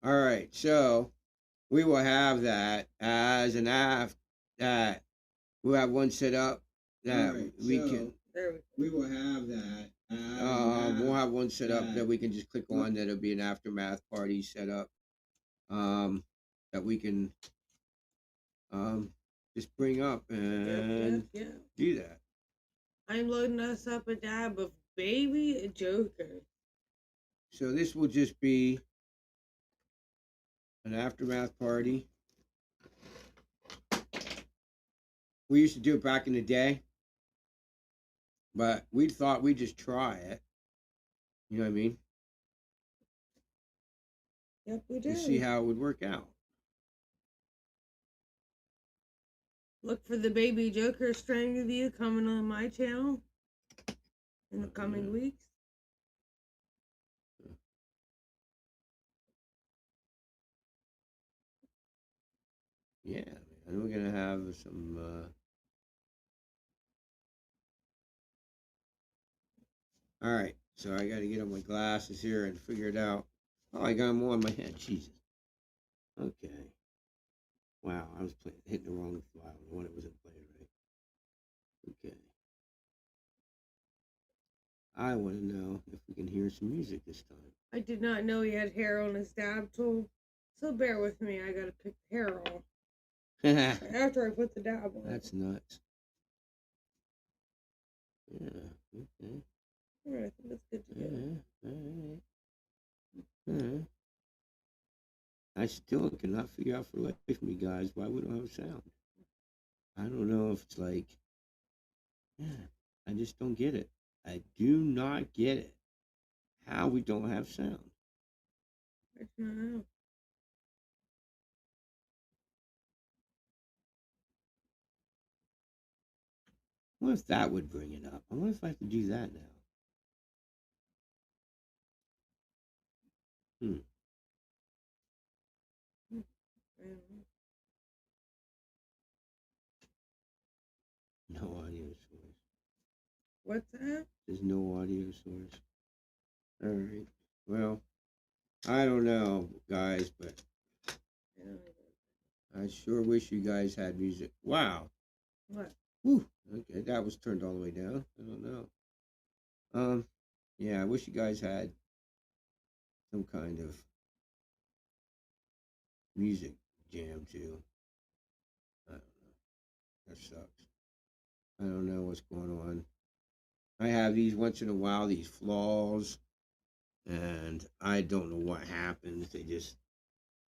All right, so we will have that as an app that we'll have one set up that we can. We will have that. We'll have one set up that we can just click on. That'll be an aftermath party set up. That we can just bring up and do that. I'm loading us up a dab of baby Joker. So this will just be an aftermath party. We used to do it back in the day, but we thought we'd just try it. You know what I mean? Yep, we do. To see how it would work out. Look for the baby Joker strain review coming on my channel in the coming weeks. Yeah, and we're gonna have some. All right, so I got to get on my glasses here and figure it out. Oh, I got them on my head. Jesus. Okay. Wow, I was hitting the wrong file. The one that wasn't playing right. Okay. I want to know if we can hear some music this time. I did not know he had hair on his dab tool, so bear with me. I gotta pick the hair off after I put the dab on. That's nuts. Yeah. Okay. All right, I think that's good to go. All right. I still cannot figure out for life of me, guys, why we don't have sound. I don't know if it's like, yeah, I just don't get it. I do not get it. How we don't have sound. I don't know. I wonder if that would bring it up. I wonder if I have to do that now. No audio source. What's that? There's no audio source. All right. Well, I don't know, guys, but I sure wish you guys had music. Wow. What? Whew. Okay, that was turned all the way down. I don't know. Yeah, I wish you guys had some kind of music jam too. I don't know. That sucks. I don't know what's going on. I have these once in a while, these flaws, and I don't know what happens. They just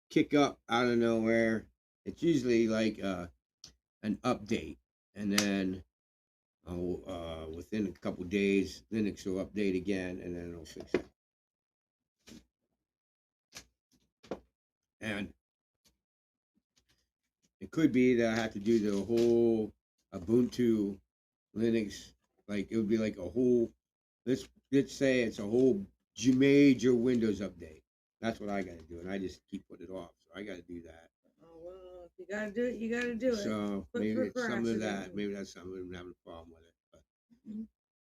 kick up out of nowhere. It's usually like an update, and then within a couple days, Linux will update again, and then it'll fix it. And it could be that I have to do the whole Ubuntu Linux, like it would be like a whole. Let's say it's a whole major Windows update. That's what I got to do, and I just keep putting it off. So I got to do that. Oh well, if you gotta do it, you gotta do it. So maybe it's some of that. Maybe that's something I'm having a problem with it. But,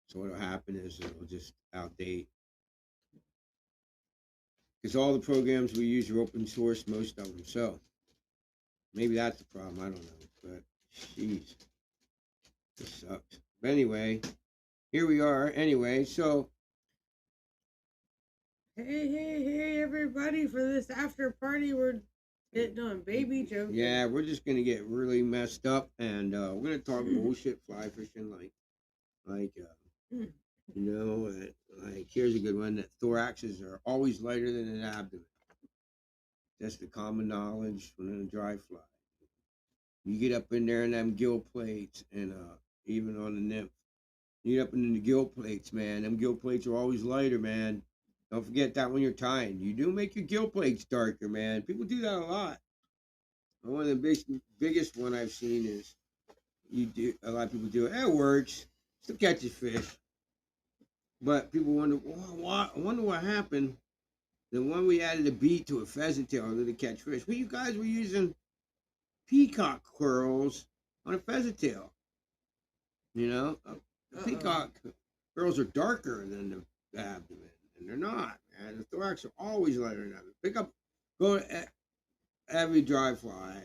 so what'll happen is it'll just outdate. Because all the programs we use are open source, most of them. So maybe that's the problem. I don't know. But jeez, this sucks. But anyway, here we are. Anyway, so hey, everybody! For this after party, we're getting on baby Joker. Yeah, we're just gonna get really messed up, and we're gonna talk bullshit fly fishing, like you know, like here's a good one: that thoraxes are always lighter than an abdomen. That's the common knowledge when in a dry fly. You get up in there in them gill plates, and even on the nymph, you get up in the gill plates, man. Them gill plates are always lighter, man. Don't forget that when you're tying. You do make your gill plates darker, man. People do that a lot. One of the biggest one I've seen is you do. A lot of people do it. It works. Still catches fish. But people wonder, well, I wonder what happened. The one we added a beat to a pheasant tail to catch fish. Well, you guys were using peacock curls on a pheasant tail. You know, the peacock curls are darker than the abdomen, and they're not. And the thorax are always lighter than that. Go to every dry fly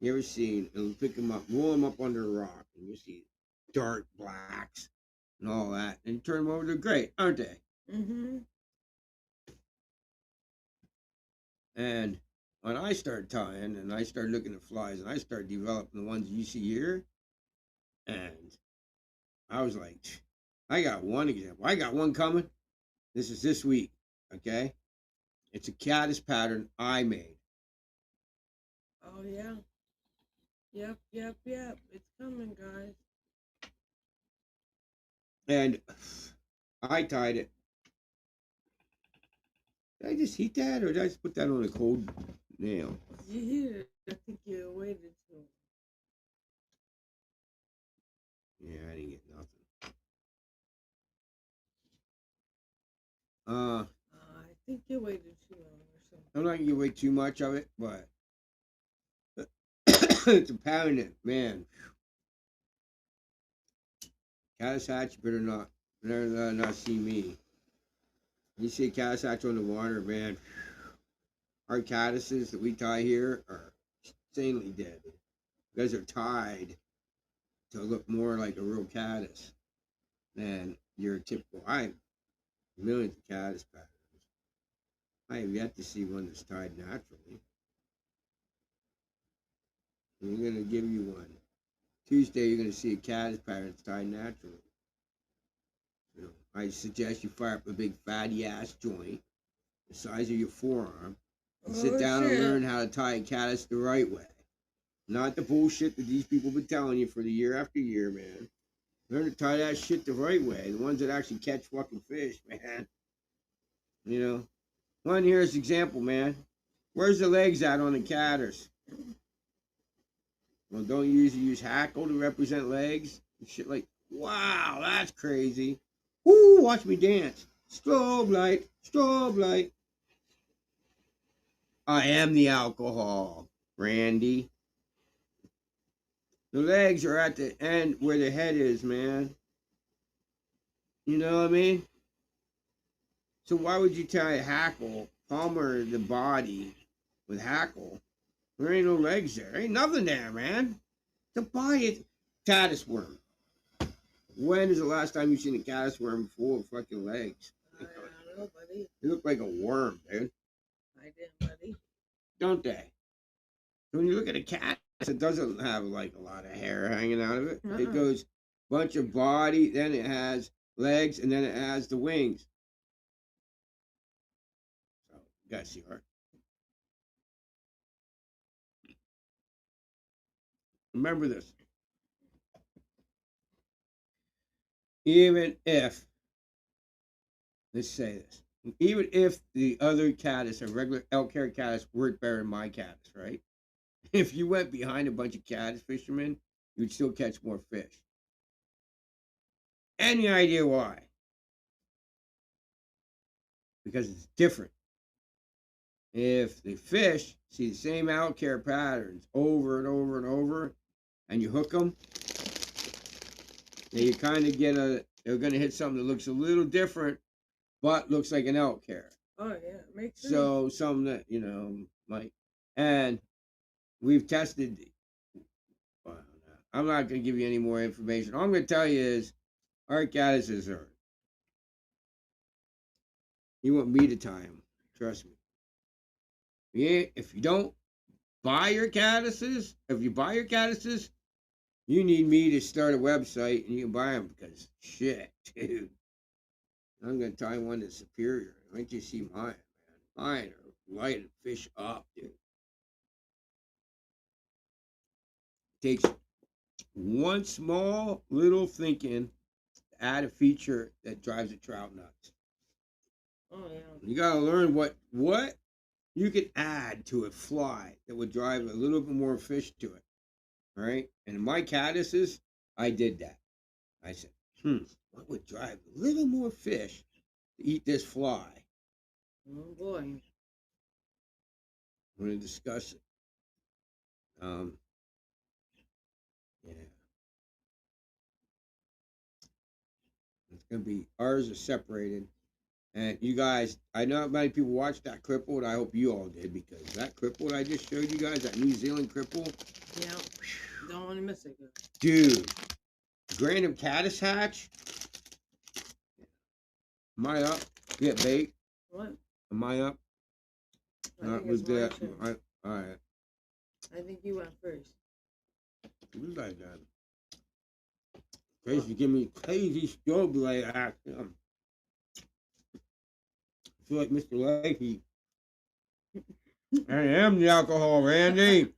you ever seen and pick them up, roll them up under a rock, and you see dark blacks and all that, and turn them over to gray, aren't they? Mm-hmm. And when I started tying and I started looking at flies and I started developing the ones you see here, and I was like, I got one example. I got one coming. This is this week, okay? It's a caddis pattern I made. Oh yeah. Yep, yep, yep. It's coming, guys. And I tied it. Did I just heat that or did I just put that on a cold nail? You heated it. I think you waited too. Yeah, I didn't get nothing. I think you waited too long or something. I'm not gonna give away too much of it, but it's a pattern that, man, caddis hatch better not see me. You see a caddis hatch on the water, man. Our caddises that we tie here are insanely dead. You guys are tied to look more like a real caddis than your typical. I have millions of caddis patterns. I have yet to see one that's tied naturally. I'm going to give you one. Tuesday, you're going to see a caddis pattern that's tied naturally. You know, I suggest you fire up a big fatty ass joint the size of your forearm and sit down and learn how to tie a caddis the right way. Not the bullshit that these people been telling you for the year after year, man. Learn to tie that shit the right way. The ones that actually catch fucking fish, man. You know? One here's example, man. Where's the legs at on the caddis? Well, don't usually use hackle to represent legs and shit like, wow, that's crazy. Woo, watch me dance. Strobe light, strobe light. I am the alcohol, Randy. The legs are at the end where the head is, man. You know what I mean? So why would you tie a hackle, palmer the body with hackle? There ain't no legs there. Ain't nothing there, man. To buy it, caddis worm. When is the last time you seen a caddis worm full of fucking legs? I don't know, buddy. They look like a worm, dude. I did, buddy. Don't they? So when you look at a cat, it doesn't have like a lot of hair hanging out of it. It goes bunch of body, then it has legs, and then it has the wings. So you gotta see art. Remember this. Even if, let's say this, even if the other caddis, a regular elk hair caddis, worked better than my caddis, right? If you went behind a bunch of caddis fishermen, you'd still catch more fish. Any idea why? Because it's different. If the fish see the same out care patterns over and over and over, and you hook them, then you kind of get they're going to hit something that looks a little different, but looks like an elk hair. Oh yeah, makes sense. So something that, you know, like, and we've tested, well, I'm not going to give you any more information. All I'm going to tell you is, our caddises are, you want me to tie them, trust me. Yeah, if you don't buy your caddises, if you buy your caddises, you need me to start a website and you can buy them because shit, dude. I'm gonna tie one that's superior. Why don't you see mine, man? Mine are lighting fish up, dude. Takes one small little thinking to add a feature that drives a trout nuts. Oh yeah. You gotta learn what you could add to a fly that would drive a little bit more fish to it. All right. And in my caddises, I did that. I said, what would drive a little more fish to eat this fly? Oh boy. I'm going to discuss it. Yeah. It's going to be, ours are separated. And you guys, I know not many people watched that crippled. I hope you all did because that crippled I just showed you guys, that New Zealand cripple. Yeah. Don't want to miss it, guys. Dude, Random caddis hatch. Am I up? Get bait. What? Am I up? I think Was it's my that? turn. All right. I think you went first. Who's like that? Tracy, give me crazy strobe light action. I feel like Mr. Leahy. I am the alcohol, Randy.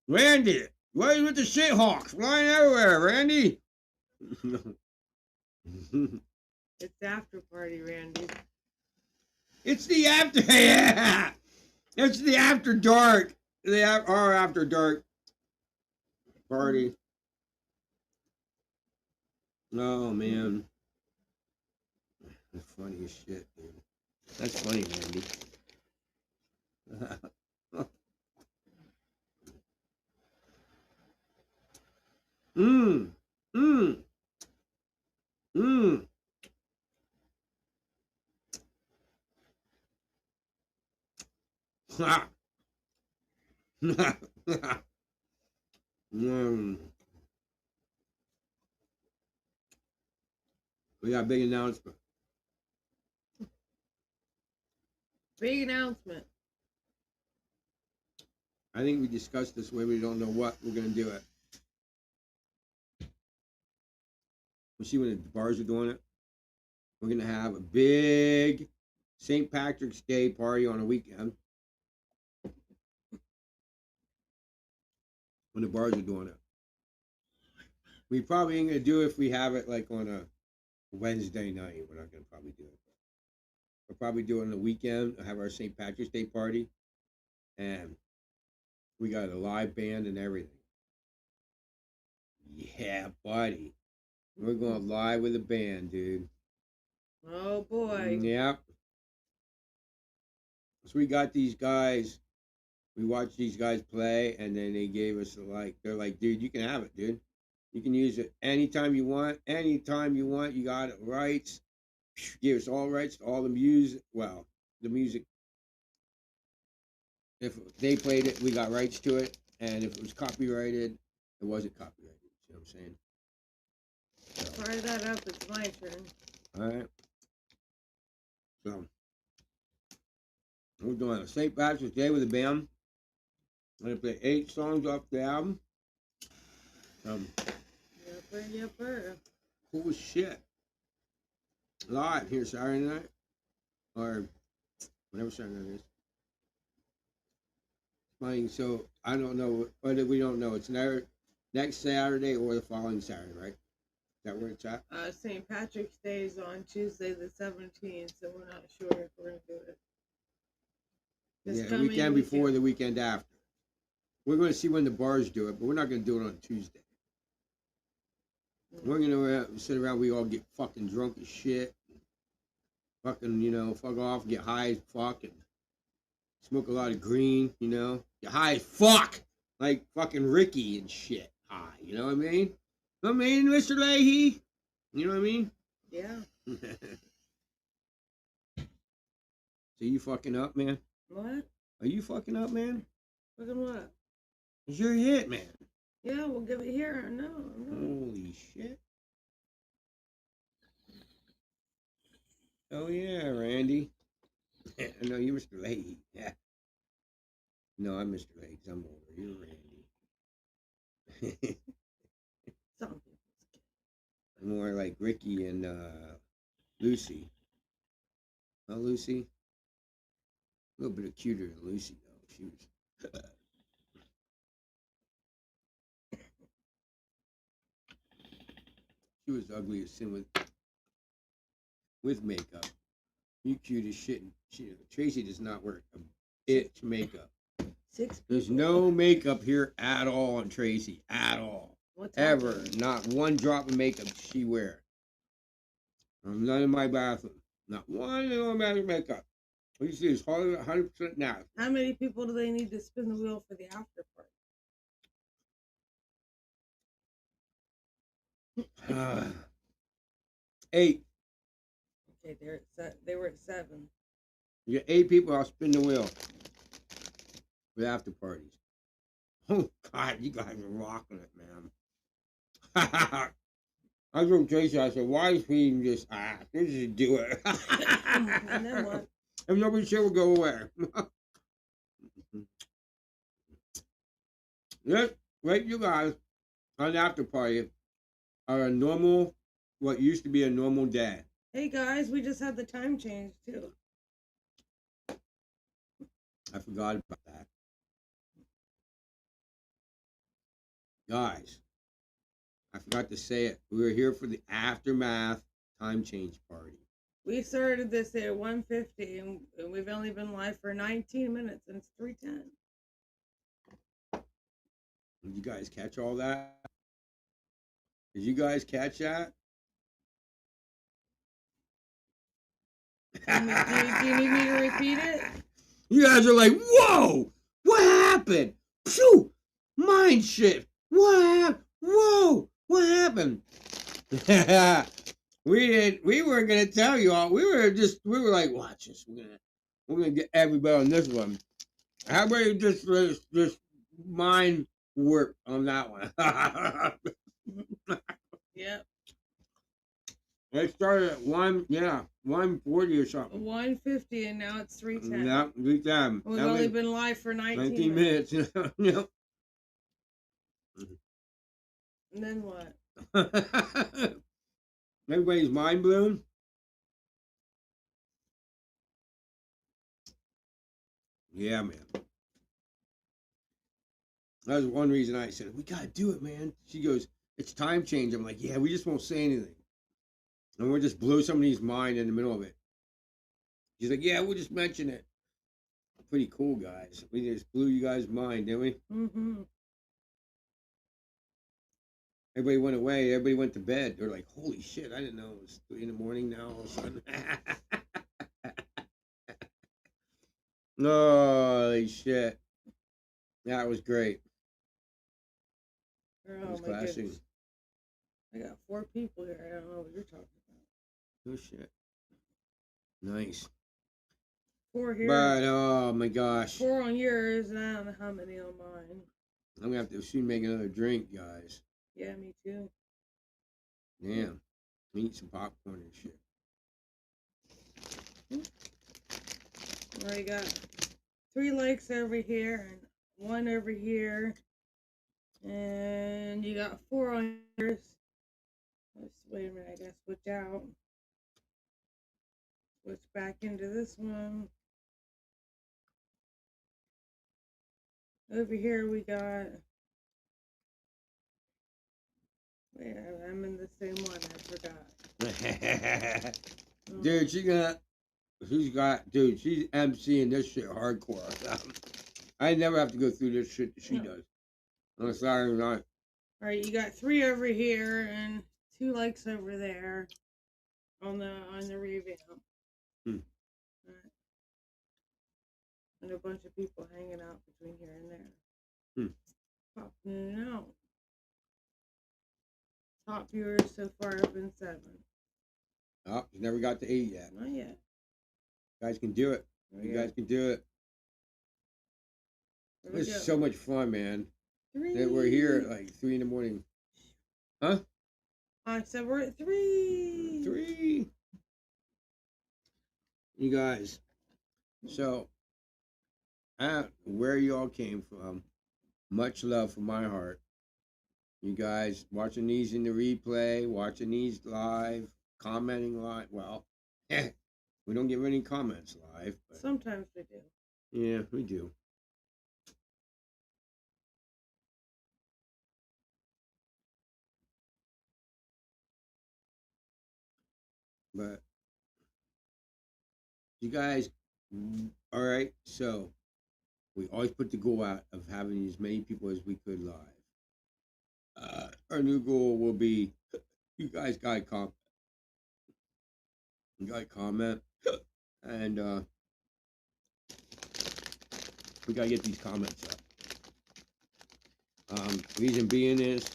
Randy, what is with the shit hawks flying everywhere, Randy? It's the after party, Randy. It's the after, yeah. It's the after dark. Our after dark party. Oh man, that's funny as shit, dude. That's funny, Randy. Mmm. Mmm. Mmm. mm. We got a big announcement. Big announcement. I think we discussed this way. We don't know what we're gonna do it. We'll see when the bars are doing it. We're gonna have a big St. Patrick's Day party on a weekend. When the bars are doing it. We probably ain't gonna do it if we have it like on a Wednesday night. We're not gonna probably do it. We'll probably do it on the weekend. Have our St. Patrick's Day party, and we got a live band and everything. Yeah, buddy. We're going live with a band, dude. Oh boy. Yep. So we got these guys. We watched these guys play, and then they gave us they're like, dude, you can have it, dude. You can use it anytime you want. Anytime you want, you got it rights. Give us all rights to all the music. Well, the music. If they played it, we got rights to it, and if it was copyrighted, it wasn't copyrighted. You know what I'm saying? So. Fire that up. It's my turn. All right. So we're doing a St. Patrick's Day with a band. I'm gonna play 8 songs off the album. Yepper. Cool shit. Live here Saturday night, or whatever Saturday night is. Playing, so I don't know, but we don't know. It's next Saturday or the following Saturday, right? Is that where it's at? St. Patrick's Day is on Tuesday the 17th, so we're not sure if we're going to do it. The weekend before, the weekend after. We're going to see when the bars do it, but we're not going to do it on Tuesday. We're going to sit around, we all get fucking drunk as shit. Fucking, fuck off, get high as fuck, and smoke a lot of green, Get high as fuck! Like fucking Ricky and shit high, you know what I mean? I mean, Mr. Leahy? You know what I mean? Yeah. So you fucking up, man? What? Are you fucking up, man? Fucking what? It's your hit, man. Yeah, we'll give it here. No. Holy shit. Oh yeah, Randy. I know you're Mr. Leahy. Yeah. No, I'm Mr. Leahy because I'm older. You're Randy. More like Ricky and Lucy. Oh, Lucy? A little bit cuter than Lucy, though. She was. She was ugly as sin with makeup. You cute as shit. Tracy does not wear itch makeup. There's no makeup here at all on Tracy. At all. Ever. Not one drop of makeup she wear. None in my bathroom. Not one in my makeup. What you see is 100% now. How many people do they need to spin the wheel for the after party? 8. Okay, they were at 7. You get 8 people. I'll spin the wheel for after parties. Oh God, you guys are rocking it, man. I told Tracy, I said, why is he just let's just do it. And then what? If nobody shit will go away. Yes, right, you guys on the after party are a normal, what used to be a normal day. Hey guys, we just had the time change too. I forgot about that. Guys, I forgot to say it. We were here for the aftermath time change party. We started this at 1:50 and we've only been live for 19 minutes and it's 3:10. Did you guys catch all that? Did you guys catch that? Do you need me to repeat it? You guys are like, whoa, what happened? Phew, mind shift. What happened? Whoa, what happened? We weren't gonna tell you all. We were like, watch this. We're gonna get everybody on this one. How about you just mind work on that one? Yep. It started at 1:40 or something. 1:50 and now it's 3:10. Yeah, 3:10. We've only been live for 19 minutes. Yep. And then what? Everybody's mind blown. Yeah, man. That was one reason I said, we gotta do it, man. She goes, it's time change. I'm like, yeah, we just won't say anything. And we'll just blow somebody's mind in the middle of it. She's like, yeah, we'll just mention it. Pretty cool, guys. We just blew you guys' mind, didn't we? Mm-hmm. Everybody went away. Everybody went to bed. They're like, holy shit, I didn't know it was 3 a.m. now all of a sudden. Holy shit. That was great. Oh, It was my classic. goodness. I got 4 people here. I don't know what you're talking about. Oh shit. Nice. 4 here. But oh my gosh. 4 on yours, and I don't know how many on mine. I'm gonna have to soon make another drink, guys. Yeah, me too. Damn. Eat some popcorn and shit. Alright, got 3 likes over here and 1 over here. And you got 4 on yours. Let's wait a minute, I gotta switch out. Switch back into this one. Over here we got. Wait, I'm in the same one, I forgot. Dude, she's emceeing this shit hardcore. I never have to go through this shit that she does. On a Saturday night. Alright, you got 3 over here and 2 likes over there on the revamp. Alright. And a bunch of people hanging out between here and there. Popping in and out. Top viewers so far have been 7. Oh, you never got to 8 yet. Not yet. You guys can do it. You guys can do it. This is so much fun, man. 3. We're here at like 3 a.m. Huh? I said we're at 3. 3. You guys. So, where you all came from, much love from my heart. You guys watching these in the replay, watching these live, commenting live. Well, we don't get any comments live. But sometimes we do. Yeah, we do. But you guys, all right, so we always put the goal out of having as many people as we could live. Our new goal will be, you guys gotta comment. You gotta comment. And we gotta get these comments up. Reason being is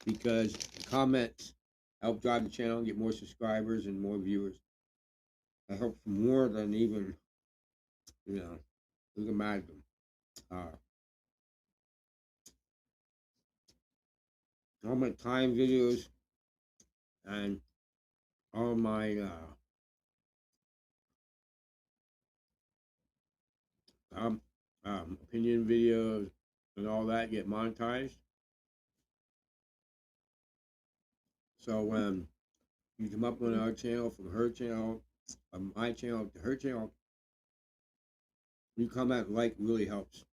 because comments help drive the channel and get more subscribers and more viewers. I hope for more than even, you know, you can imagine. All my time videos and all my um, opinion videos and all that get monetized. So when you come up on our channel from her channel, my channel to her channel, you comment like really helps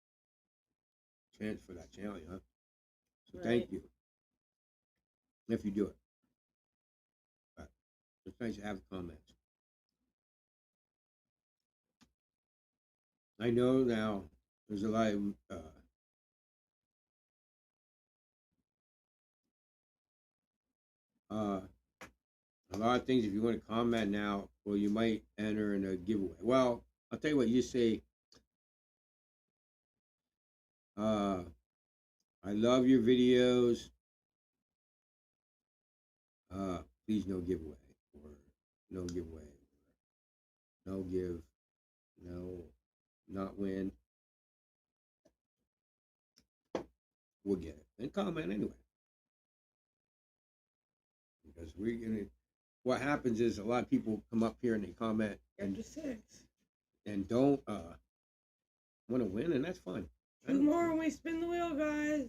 transfer that channel, you know. So Right. thank you if you do it. But it's nice to have comments. I know now there's a lot of a lot of things. If you want to comment now, well, you might enter in a giveaway. Well, I'll tell you what. You say, "I love your videos. Please no giveaway, or no giveaway, or no give, no not win. We'll get it and comment anyway because we're gonna." What happens is a lot of people come up here and they comment and don't want to win, and that's fine. 2 more when we spin the wheel, guys.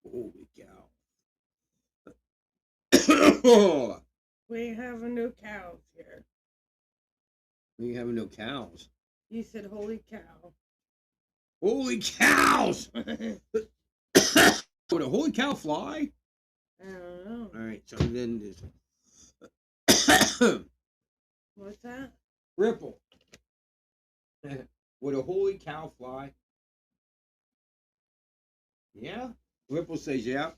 Holy cow! We ain't having no cows here. We ain't having no cows. You said, "Holy cow!" Holy cows! Would a holy cow fly? I don't know. All right, so then there's What's that? Ripple. Would a holy cow fly? Yeah. Ripple says yeah.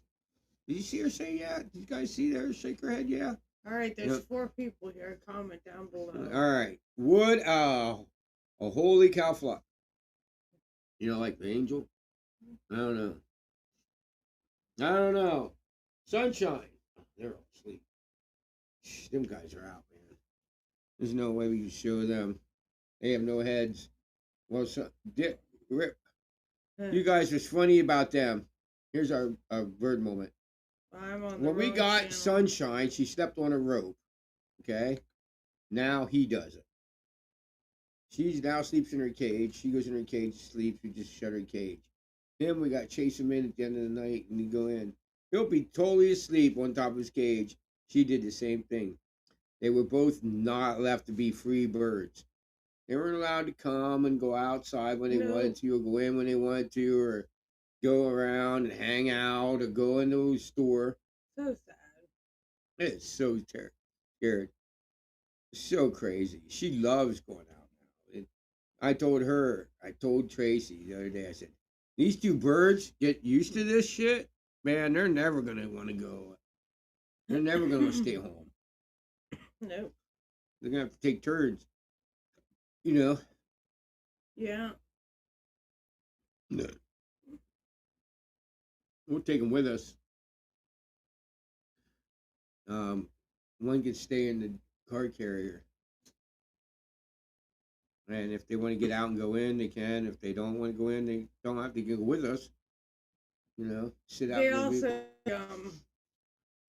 Did you see her say yeah? Did you guys see her shake her head? Yeah. All right, there's 4 people here. Comment down below. All right. Would a holy cow fly? You know, like the angel? I don't know. I don't know. Sunshine. They're all asleep. Them guys are out, man. There's no way we can show them. They have no heads. Well, Rip. You guys was funny about them. Here's our bird moment. When we got channel. Sunshine, she stepped on a rope. Okay? Now he does it. She now sleeps in her cage. She goes in her cage, sleeps. We just shut her cage. Him, we got chase him in at the end of the night, and he go in. He'll be totally asleep on top of his cage. She did the same thing. They were both not left to be free birds. They weren't allowed to come and go outside when they wanted to, or go in when they wanted to, or go around and hang out, or go into a store. So sad. It's so scared. So crazy. She loves going out now. I told Tracy the other day, I said, these 2 birds get used to this shit, man, they're never going to want to go. They're never going to stay home. Nope. They're going to have to take turns. You know? Yeah. No. We'll take them with us. One can stay in the car carrier. And if they want to get out and go in, they can. If they don't want to go in, they don't have to go with us. You know, sit out. They also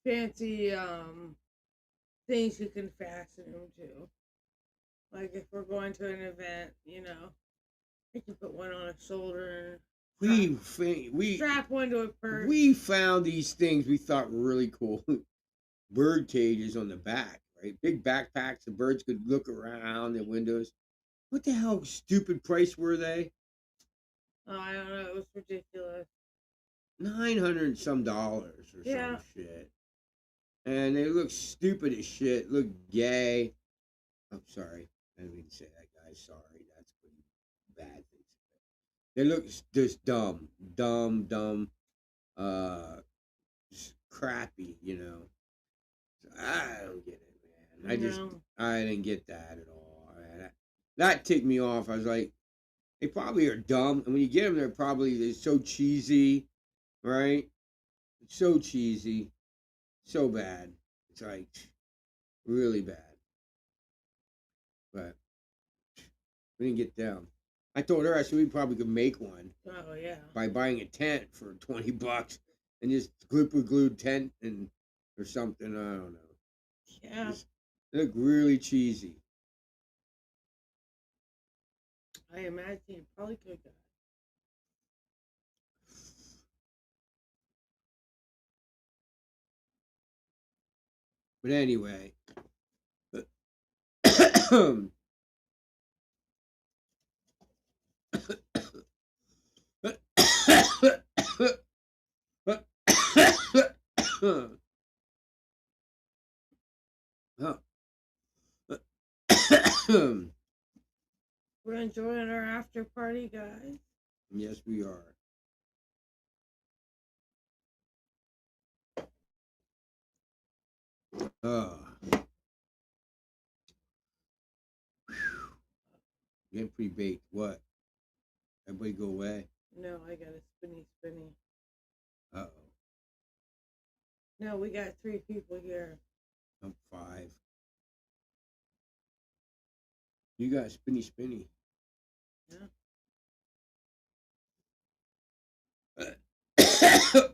fancy things you can fasten them to. Like if we're going to an event, you know, you can put one on a shoulder and strap one to a purse. We found these things we thought were really cool. Bird cages on the back, right? Big backpacks. The birds could look around the windows. What the hell stupid price were they? Oh, I don't know. It was ridiculous. $900 and some dollars or some shit. And they look stupid as shit. Look gay. I'm sorry. I didn't mean to say that, guys. Sorry. That's pretty bad thing. They look just dumb. Just crappy, you know. So I don't get it, man. I didn't get that at all. That ticked me off. I was like, they probably are dumb. And when you get them, they're so cheesy. right? It's so cheesy, so bad. It's like really bad. But we didn't get down. I told her I said we probably could make one. Oh yeah. By buying a tent for $20 and just glued tent and or something. I don't know. Yeah. They look really cheesy. I imagine you probably could go. But anyway. We're enjoying our after party, guys. Yes, we are. Getting pretty baked. What? Everybody go away? No, I got a spinny. Uh-oh. No, we got 3 people here. I'm 5. You got spinny. Yeah.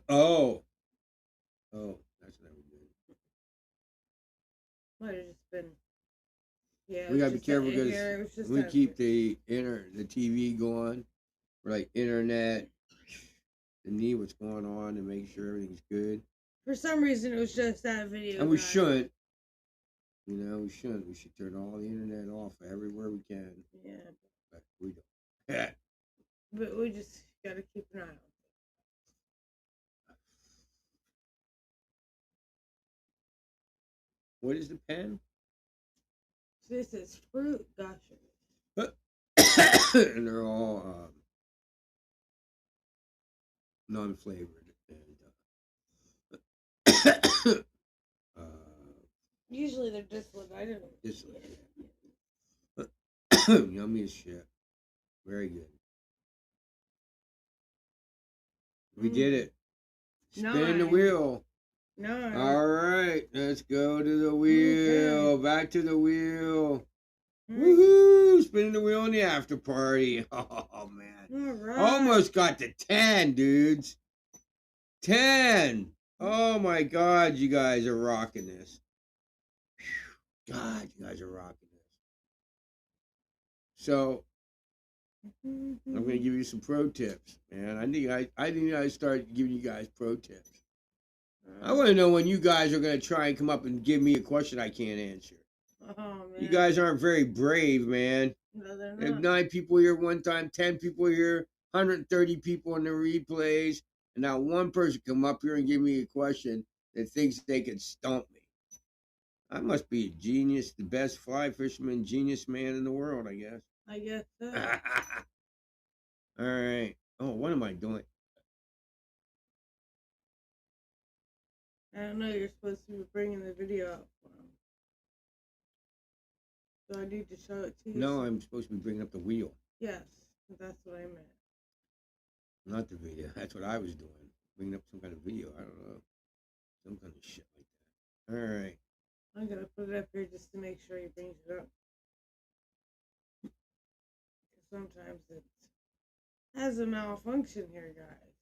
Oh, that's never good. Might have just been. Yeah. We gotta be careful because we keep the TV going, for like internet, and need what's going on and make sure everything's good. For some reason, it was just that video. And we shouldn't. You know, we shouldn't. We should turn all the internet off everywhere we can. Yeah. But we don't. But we just gotta keep an eye on it. What is the pen? This is fruit gushers. And they're all non-flavored. And usually they're distillate. I don't know. Distillate. Yummy as shit. Very good. We did it. Spin the wheel. No. All right, let's go to the wheel. Okay. Back to the wheel. Woohoo! Spinning the wheel in the after party. Oh man. All right. Almost got to 10, dudes. 10. Oh my God, you guys are rocking this. God, you guys are rocking this. So I'm gonna give you some pro tips, man. I need I start giving you guys pro tips. I want to know when you guys are going to try and come up and give me a question I can't answer. Oh, man. You guys aren't very brave, man. No, they're not. If 9 people here one time, 10 people here, 130 people in the replays, and now one person come up here and give me a question that thinks they can stump me. I must be a genius, the best fly fisherman, genius man in the world, I guess. I guess so. All right. Oh, what am I doing? I don't know. You're supposed to be bringing the video up for them. So I need to show it to you. No, I'm supposed to be bringing up the wheel. Yes, that's what I meant. Not the video. That's what I was doing. Bringing up some kind of video. I don't know. Some kind of shit like that. All right. I'm going to put it up here just to make sure he brings it up. Sometimes it has a malfunction here, guys.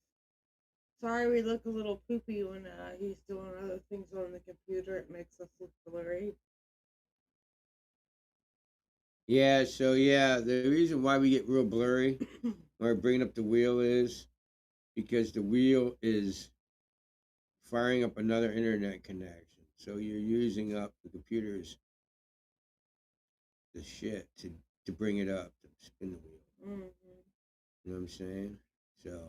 Sorry we look a little poopy when he's doing other things on the computer. It makes us look blurry. Yeah, so the reason why we get real blurry when we're bringing up the wheel is because the wheel is firing up another internet connection. So you're using up the computer's the shit to bring it up, to spin the wheel. Mm-hmm. You know what I'm saying? So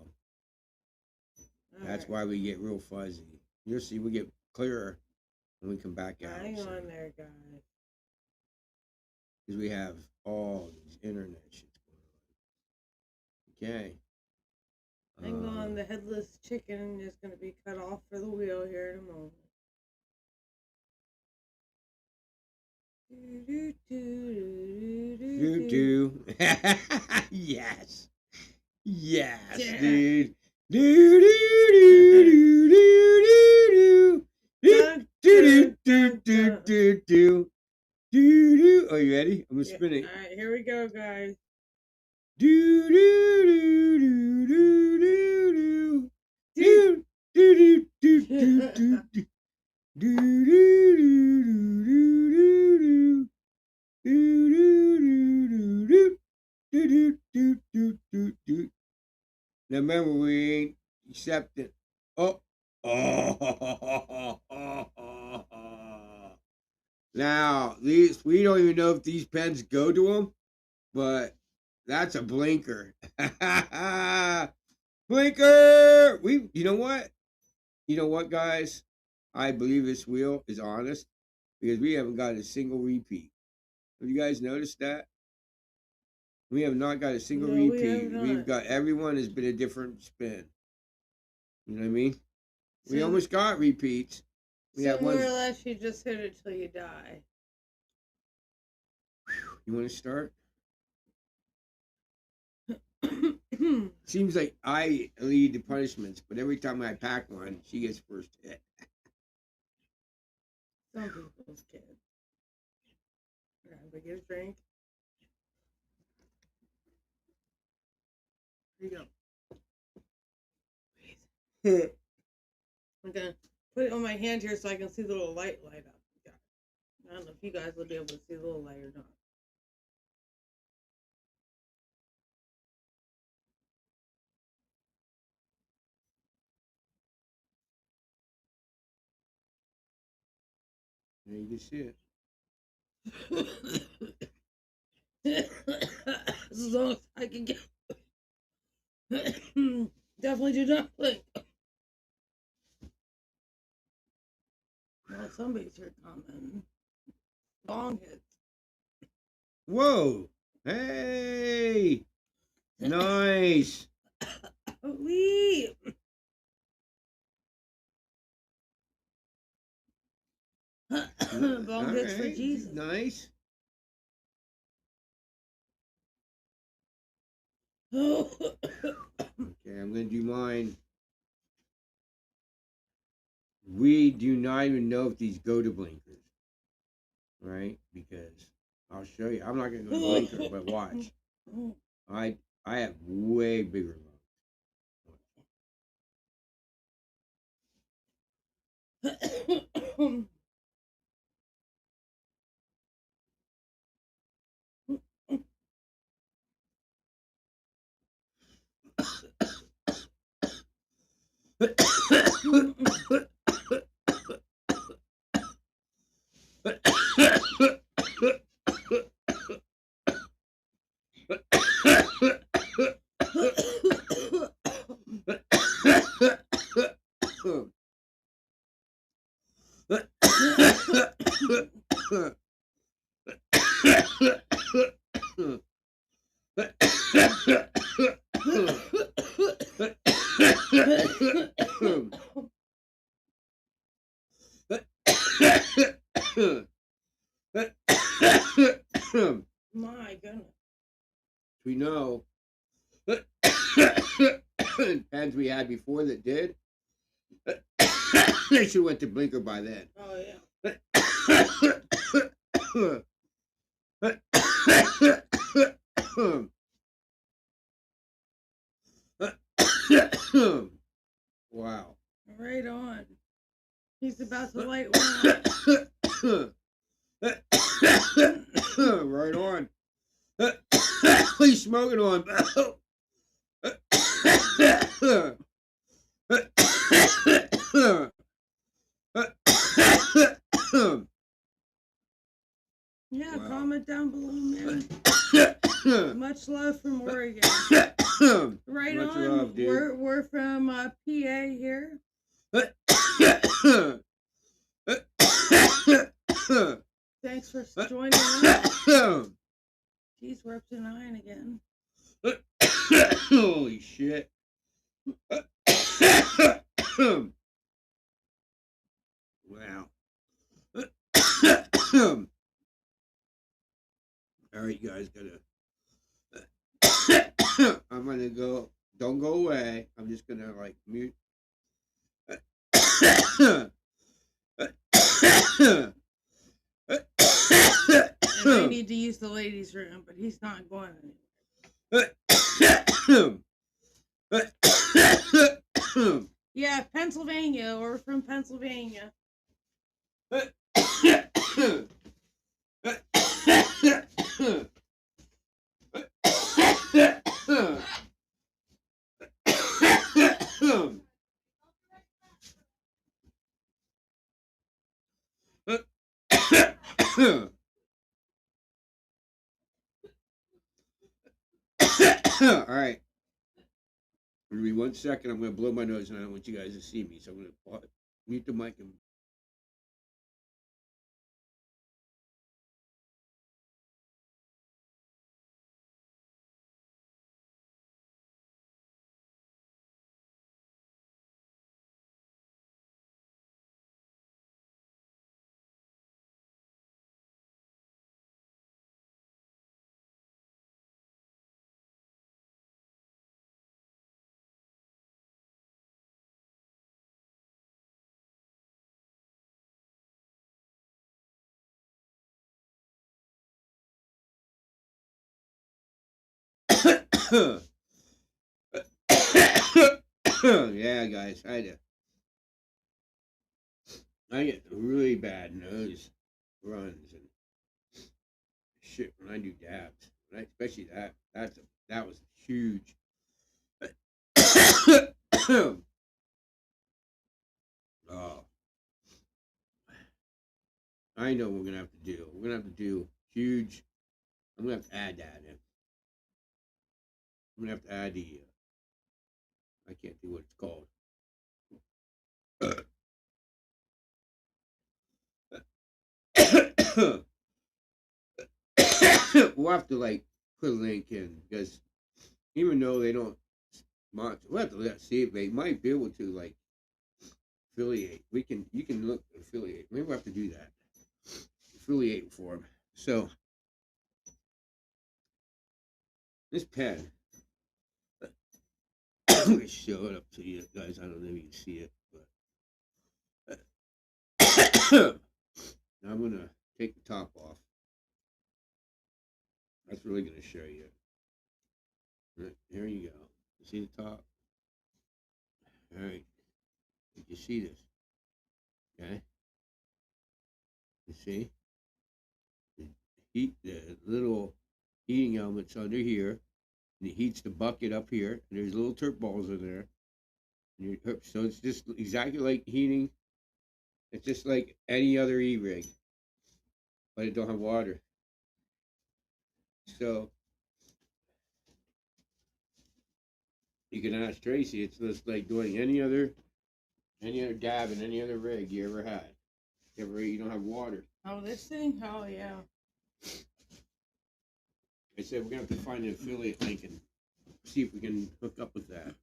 that's why we get real fuzzy. You'll see we get clearer when we come back out. Hang on there, guys. Because we have all these internet shits going on. Okay. Hang on, the headless chicken is going to be cut off for the wheel here in a moment. Yes. Yes, dude. Do do do do do do do do do do do. Are you ready? I'm gonna spin it. All right, here we go, guys. Do do do do do do do do do do do do. Now remember, we ain't accepting. Oh, now these we don't even know if these pens go to them, but that's a blinker. Blinker. You know what? You know what, guys? I believe this wheel is honest because we haven't got a single repeat. Have you guys noticed that? We have not got a single repeat. We've got everyone has been a different spin. You know what I mean? We almost got repeats. We have more or less, you just hit it till you die. You want to start? Seems like I lead the punishments, but every time I pack one, she gets first hit. Some people's kids. Everybody get a drink. Here you go. I'm gonna put it on my hand here so I can see the little light up. I don't know if you guys will be able to see the little light or not. Yeah, you can see it. As long as I can get. Definitely do not blink. Well, somebody's here coming. Long hits. Whoa! Hey! Nice! Wee! Long hits for Jesus. Nice. Okay, I'm gonna do mine. We do not even know if these go to blinkers, right? Because I'll show you. I'm not gonna go to blinker, but watch. I have way bigger lungs. My goodness. We know pens we had before that did. They should have went to blinker by then. Oh yeah. Wow. Right on. He's about to light one. Right on. He's smoking on. Yeah, wow. Comment down below, man. Much love from Oregon. Right Much on. Love, dude. We're from PA here. Thanks for joining us. Jeez, we're up to 9 again. Holy shit. Wow. All right, you guys gotta. I'm gonna go don't go away. I'm just gonna like mute. And I need to use the ladies' room, but he's not going anywhere. Yeah, Pennsylvania. We're from Pennsylvania. All right. Give me 1 second. I'm going to blow my nose, and I don't want you guys to see me. So I'm going to mute the mic and. Yeah, guys, I get really bad nose runs and shit when I do dabs. Especially that was huge. Oh, I know what we're gonna have to do. We're gonna have to do huge. I'm gonna have to add that in. I'm gonna have to add the. I can't do what it's called. We'll have to like put a link in because even though they don't sponsor, we'll have to see if they might be able to like affiliate. You can look affiliate. Maybe we'll have to do that. Affiliate for them. So this pen, I'm gonna show it up to you guys. I don't know if you can see it, but now I'm gonna take the top off. That's really gonna show you. Right, there you go. You see the top? All right. Did you see this? Okay. You see? The little heating elements under here, and it heats the bucket up here. And there's little turp balls in there. So it's just exactly like heating. It's just like any other e-rig, but it don't have water. So you can ask Tracy. It's just like doing any other dab in any other rig you ever had. You don't have water. Oh, this thing? Oh, yeah. I said we're gonna have to find an affiliate link and see if we can hook up with that.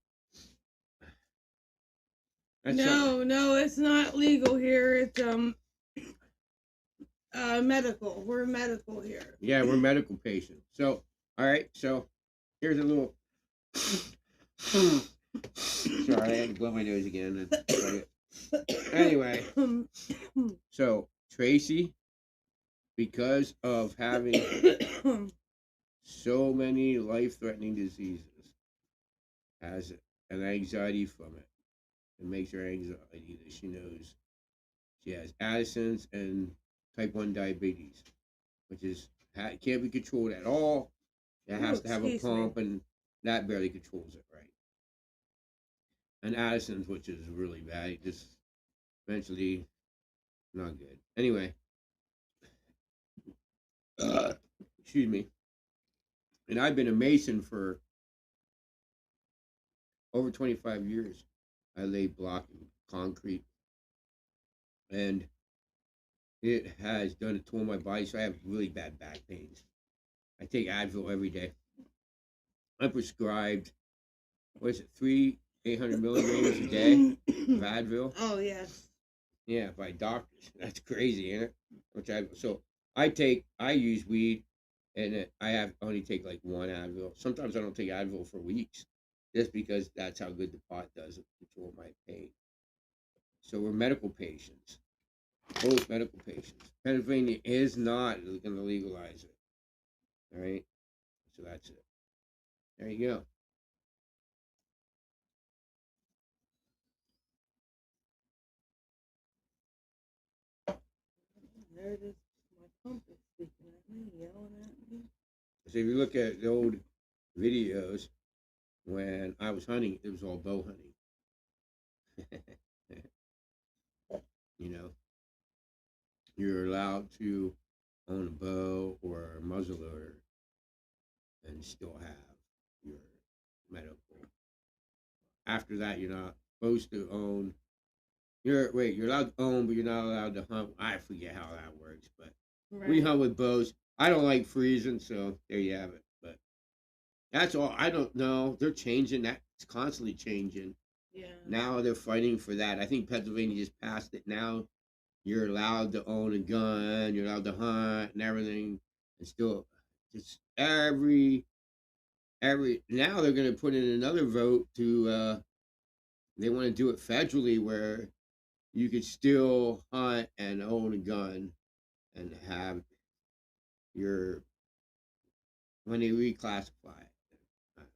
No, it's not legal here. It's medical. We're medical here. Yeah, we're medical patients. So, all right. So, here's a little. Sorry, I had to blow my nose again. Anyway, so Tracy, because of having so many life-threatening diseases, has an anxiety from it. It makes her anxiety that she knows she has Addison's and type 1 diabetes, which can't be controlled at all. It has to have a pump, and that barely controls it right. And Addison's, which is really bad, it just eventually not good. Anyway, excuse me. And I've been a mason for over 25 years. I laid block and concrete, and it has done a toll on my body, so I have really bad back pains. I take Advil every day. I'm prescribed, what is it, 800 milligrams a day of Advil. Oh, yes. Yeah, by doctors. That's crazy, ain't it? I use weed, and I only take like one Advil. Sometimes I don't take Advil for weeks. just because that's how good the pot does control my pain. So we're medical patients, both medical patients. Pennsylvania is not going to legalize it. All right, so that's it. There you go. There it is. My pump is speaking at me, yelling at me. So if you look at the old videos, when I was hunting, it was all bow hunting. You know, you're allowed to own a bow or a muzzleloader and still have your medical. After that, you're not supposed to own. You're allowed to own, but you're not allowed to hunt. I forget how that works, but we hunt with bows. I don't like freezing, so there you have it. But that's all. I don't know. They're changing that. It's constantly changing. Yeah. Now they're fighting for that. I think Pennsylvania just passed it. Now you're allowed to own a gun. You're allowed to hunt and everything. And still, just every now they're going to put in another vote to. They want to do it federally where you could still hunt and own a gun and have your when they reclassify it.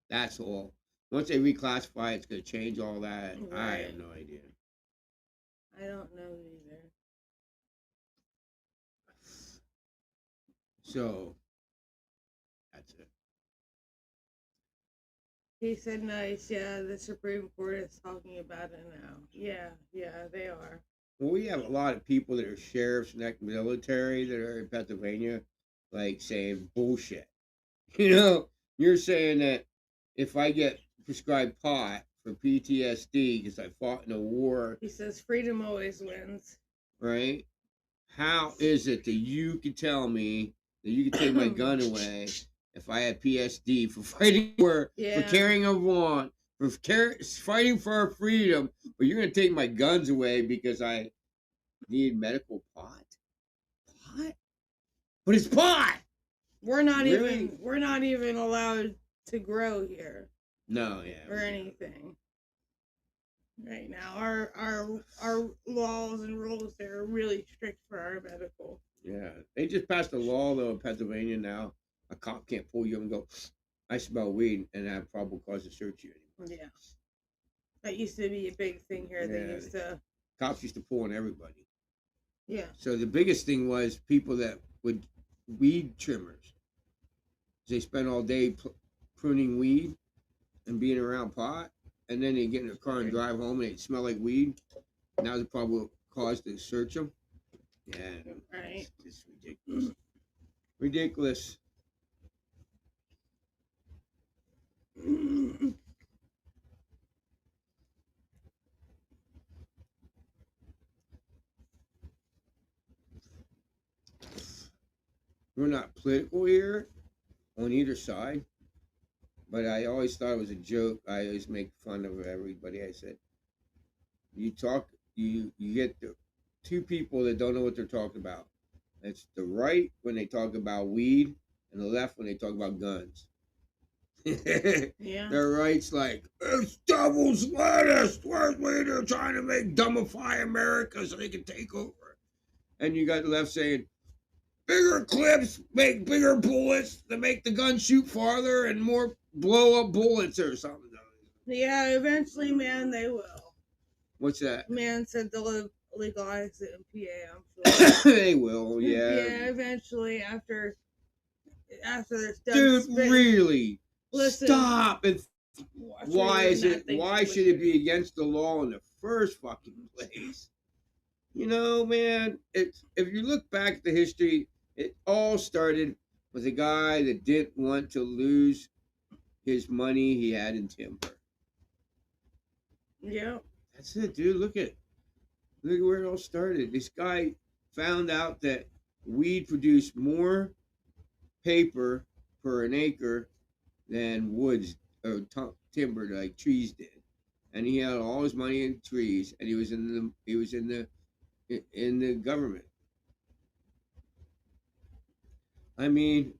That's all. Once they reclassify, it's going to change all that. Right. I have no idea. I don't know either. So that's it. He said, "Nice, yeah. The Supreme Court is talking about it now. Yeah, they are." Well, we have a lot of people that are sheriffs and military that are in Pennsylvania, like saying bullshit. You know, you're saying that if I get prescribed pot for PTSD because I fought in a war. He says freedom always wins. Right? How is it that you can tell me that you can take my gun away if I had PSD for fighting for carrying a wand, for fighting for our freedom, but you're going to take my guns away because I need medical pot? Pot? But it's pot! We're not even allowed to grow here. No, yeah. Or anything. Right now, our laws and rules there are really strict for our medical. Yeah, they just passed a law though in Pennsylvania now. A cop can't pull you and go, "I smell weed," and have probable cause to search you anymore. Yeah, that used to be a big thing here. Yeah. They used to. Cops used to pull on everybody. Yeah. So the biggest thing was people that would weed trimmers. They spend all day pruning weed and being around pot, and then they get in their car and drive home and they smell like weed. Now the probable cause to search them. Yeah, right. It's ridiculous. Ridiculous. We're not political here on either side, but I always thought it was a joke. I always make fun of everybody. I said, you get the two people that don't know what they're talking about. It's the right when they talk about weed and the left when they talk about guns. Yeah. The right's like, it's devil's lettuce. They're trying to dumbify America so they can take over. And you got the left saying, bigger clips make bigger bullets to make the gun shoot farther and more blow up bullets or something. Yeah, eventually, man, they will. What's that? Man said they'll legalize it in PA, I'm sure. They will, yeah. Yeah, eventually after they're done. Dude, really? Listen, stop and why should it be against the law in the first fucking place? You know, man, if you look back at the history, it all started with a guy that didn't want to lose his money he had in timber. Yeah. That's it, dude. Look at where it all started. This guy found out that weed produced more paper per an acre than woods or timber like trees did, and he had all his money in trees, and he was in the government. I mean,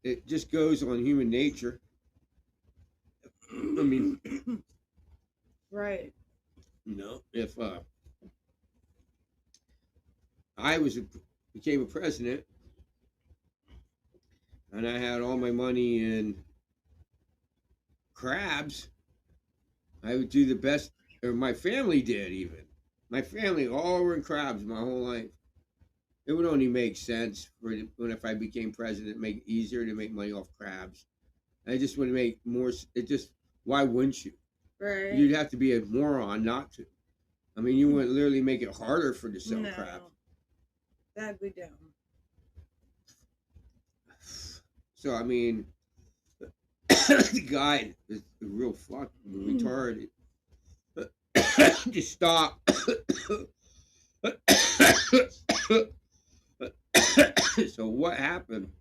it just goes on human nature. I mean, right. If I became a president and I had all my money in crabs, I would do the best, or my family did even. My family all were in crabs my whole life. It would only make sense when if I became president, make it easier to make money off crabs. I just would make more. It just why wouldn't you? Right. You'd have to be a moron not to. I mean, you would literally make it harder for to sell No, crabs. that'd be dumb. So I mean, the guy is a real fucking retarded. Just stop. So what happened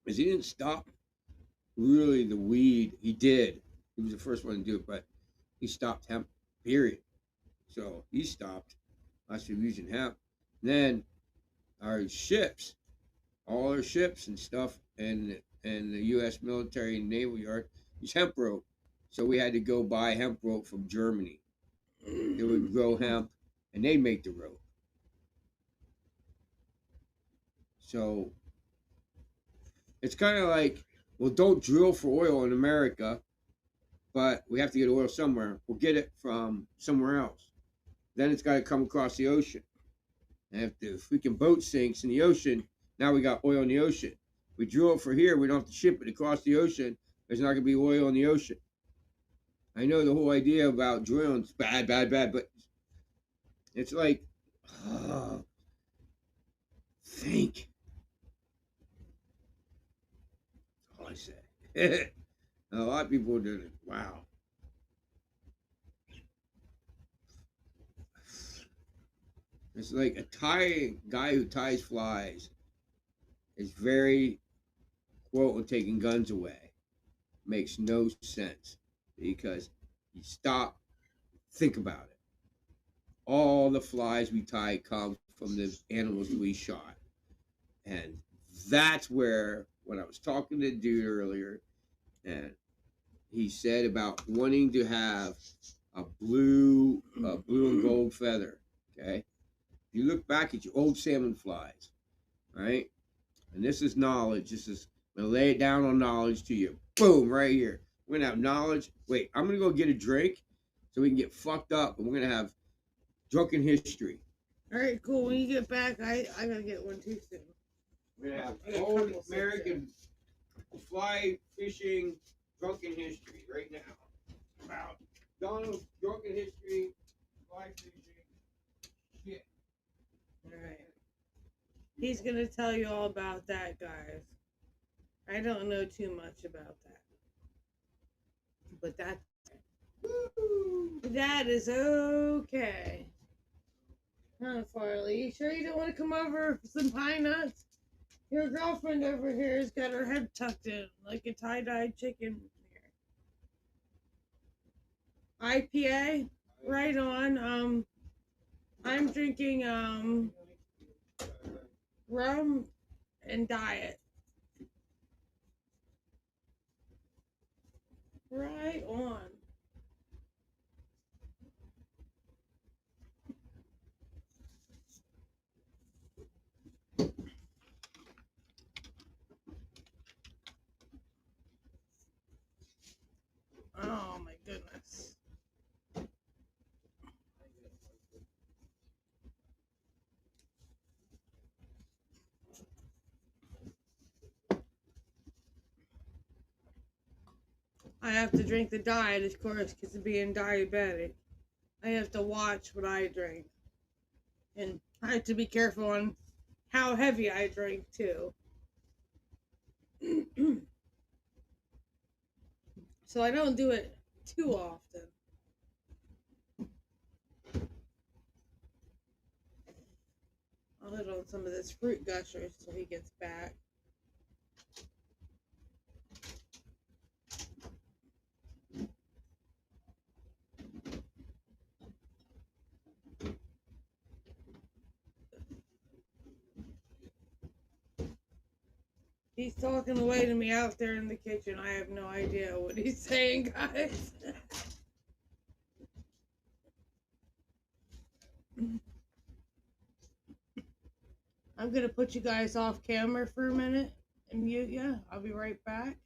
is he didn't stop really the weed. He did. He was the first one to do it, but he stopped hemp, period. So he stopped us from using hemp. Then our ships, all our ships and stuff, and the U.S. military and naval yard use hemp rope. So we had to go buy hemp rope from Germany. They would grow hemp, and they'd make the rope. So it's kind of like, well, don't drill for oil in America, but we have to get oil somewhere. We'll get it from somewhere else. Then it's got to come across the ocean. And if the freaking boat sinks in the ocean, now we got oil in the ocean. We drill it for here, we don't have to ship it across the ocean. There's not going to be oil in the ocean. I know the whole idea about drilling is bad, but it's like, think. That's all I say. A lot of people are doing it. Wow. It's like a guy who ties flies is very quote on taking guns away. Makes no sense because you stop, think about it. All the flies we tie come from the animals that we shot. And that's where, when I was talking to the dude earlier, and he said about wanting to have a blue and gold feather. Okay, you look back at your old salmon flies, right? And this is knowledge. I'm gonna lay it down on knowledge to you. Boom, right here. We're gonna have knowledge. Wait, I'm gonna go get a drink so we can get fucked up, and we're gonna have drunken history. All right, cool. When you get back, I gotta get one too soon. We're gonna have old American fly fishing drunken history right now. About Donald's drunken history, fly fishing. Shit. All right. He's gonna tell you all about that, guys. I don't know too much about that, but that is okay. Huh, Farley? You sure you don't want to come over for some pine nuts? Your girlfriend over here has got her head tucked in like a tie-dyed chicken. IPA, right on. I'm drinking rum and diet. Right on. Oh my goodness. I have to drink the diet, of course, because of being diabetic. I have to watch what I drink. And I have to be careful on how heavy I drink, too. So I don't do it too often. I'll hit on some of this fruit gushers till he gets back. He's talking away to me out there in the kitchen. I have no idea what he's saying, guys. I'm going to put you guys off camera for a minute and mute you. I'll be right back.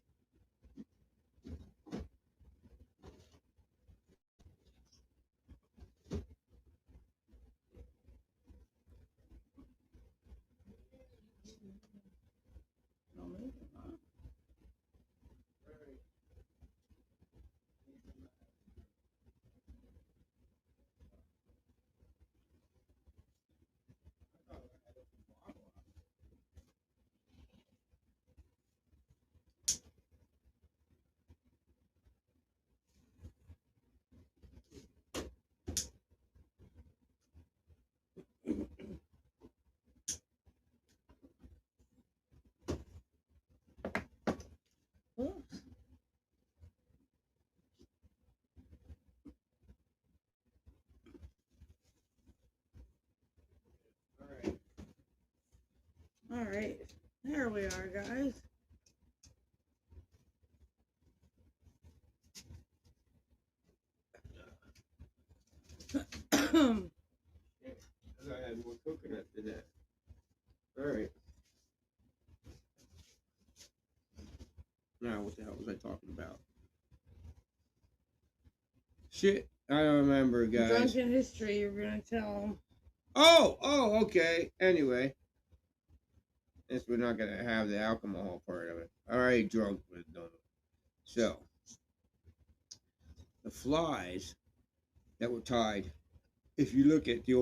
No, maybe not. Oops. All right. There we are, guys. I had more coconut than that. All right. Now, what the hell was I talking about? Shit, I don't remember, guys. Drunken history, you're going to tell them. Oh, okay. Anyway, guess we're not going to have the alcohol part of it. All right, drunk with them. So, the flies that were tied, if you look at the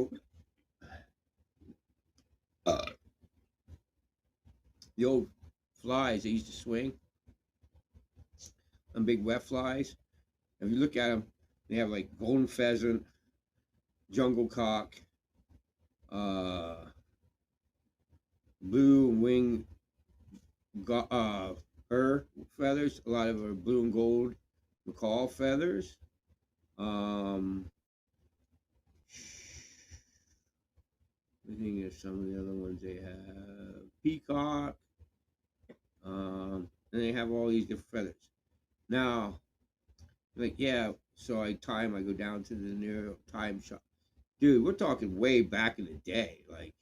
old flies that used to swing, and big wet flies, if you look at them, they have like golden pheasant, jungle cock, blue wing feathers. A lot of them are blue and gold macaw feathers. I think of some of the other ones they have. Peacock. And they have all these different feathers. Now, like, yeah, so I go down to the near time shop. Dude, we're talking way back in the day. Like,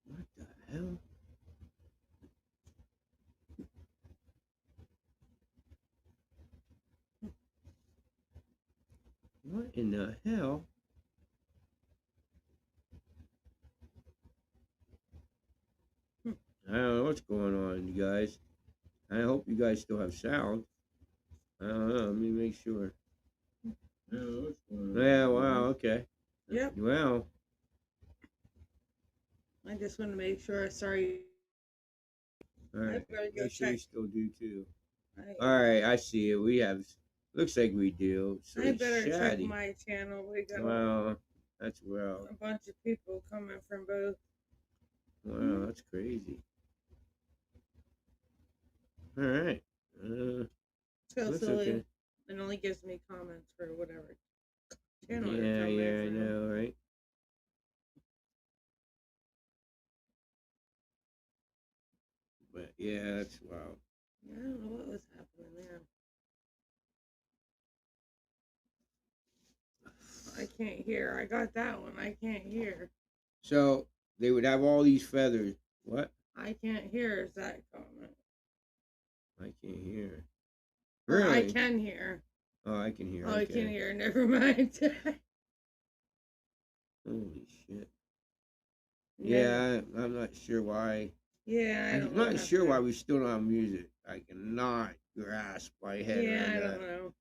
what the hell? What in the hell? I don't know what's going on, you guys. I hope you guys still have sound. I don't know. Let me make sure. Yeah, wow, okay. Yep. Well. I just want to make sure. Sorry. All right. Make sure you still do too. All right, I see it. We have. Looks like we do. So I better check my channel. We got that's well. A bunch of people coming from both. Wow, that's crazy. All right. So silly. Okay. It only gives me comments for whatever channel Yeah, I know, right? But yeah, that's wild. I don't know what was happening there. I can't hear. I got that one. I can't hear. So they would have all these feathers. What? I can't hear. Is that comment? I can't hear. Really? I can hear. Oh, I can hear. Oh, okay. I can hear. Never mind. Holy shit. Yeah, I'm not sure why. Yeah, I'm not sure why we still don't have music. I cannot grasp my head around that. I don't know.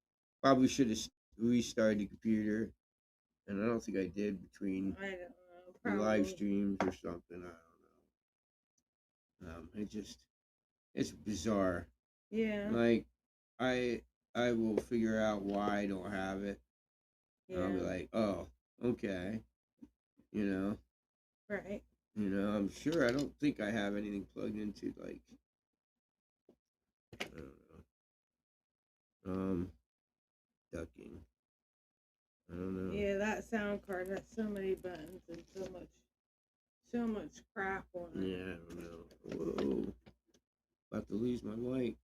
Probably should have restarted the computer, and I don't think I did between the live streams or something. I don't know. It's bizarre. Yeah. Like, I will figure out why I don't have it. Yeah. I'll be like, oh, okay. You know. Right. You know, I'm sure I don't think I have anything plugged into, like, I don't know. Ducking. I don't know. Yeah, that sound card has so many buttons and so much So much crap on it. Yeah, I don't know. Whoa. About to lose my mic.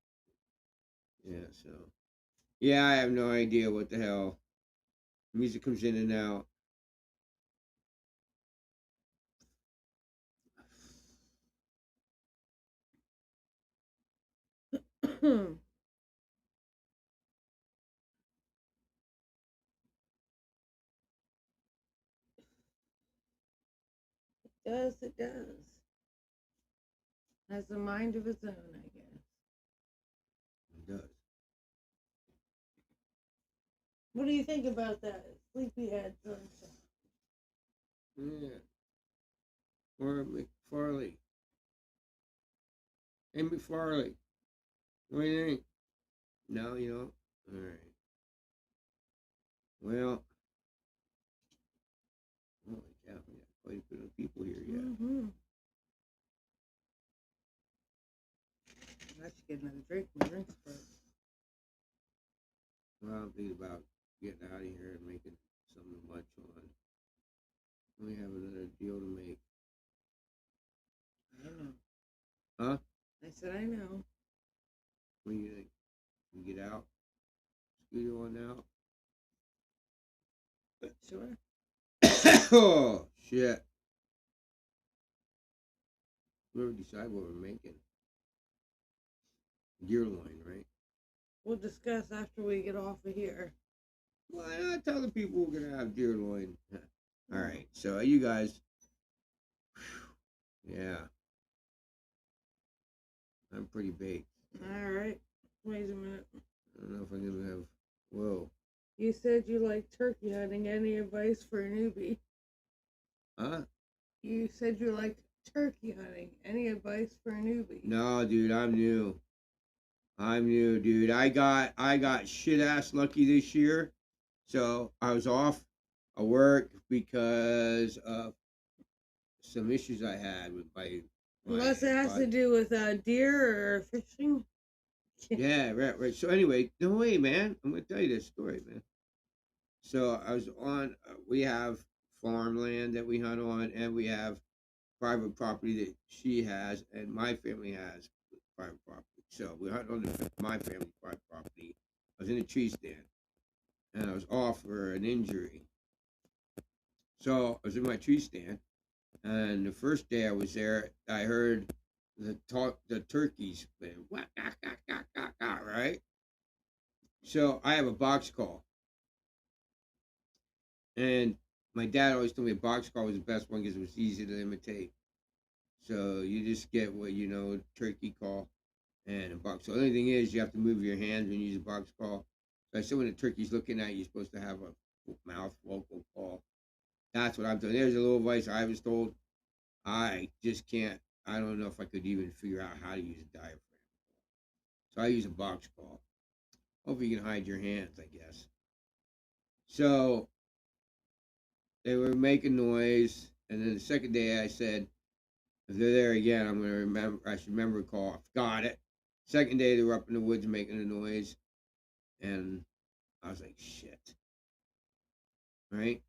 Yeah, so. Yeah, I have no idea what the hell. Music comes in and out. It does. Has a mind of its own, I guess. It does. What do you think about that? Sleepyhead sunset. Yeah. Or McFarley. Hey, McFarley. What do you think? No, you don't? All right. Well, holy cow, we got quite a bit of people here yet. Mm-hmm. I should get another drink. My drink's broke. Well, I'm thinking about getting out of here and making something to munch on. We have another deal to make. I know. Huh? I said I know. What do you think? We get out? Scooter on out? Sure. Oh, shit. We already decide what we're making. Gear line, right? We'll discuss after we get off of here. Why not tell the people we're gonna have deer loin? All right, so you guys, yeah, I'm pretty baked. All right. Wait a minute. I don't know if I'm gonna have. Whoa. You said you like turkey hunting. Any advice for a newbie? Huh? You said you like turkey hunting. Any advice for a newbie? No, dude, I'm new. I'm new, dude. I got shit ass lucky this year, so I was off of work because of some issues I had with my. Unless it has to do with deer or fishing. Yeah, right. So anyway, no way, man. I'm gonna tell you this story, man. So I was on. We have farmland that we hunt on, and we have private property that she has, and my family has private property. So we hunt on my family's private property. I was in a tree stand, and I was off for an injury. So I was in my tree stand, and the first day I was there, I heard the turkeys playing, right? So I have a box call, and my dad always told me a box call was the best one because it was easy to imitate. So you just get what you know, turkey call and a box. So the only thing is you have to move your hands when you use a box call. So I said when the turkey's looking at you, you're supposed to have a mouth vocal call. That's what I'm doing. There's a little advice I was told. I just can't. I don't know if I could even figure out how to use a diaphragm. So I use a box call. Hopefully you can hide your hands, I guess. So they were making noise, and then the second day I said, if they're there again, I'm gonna remember. I should remember to call. Got it. Second day they were up in the woods making a noise, and I was like, shit. Right.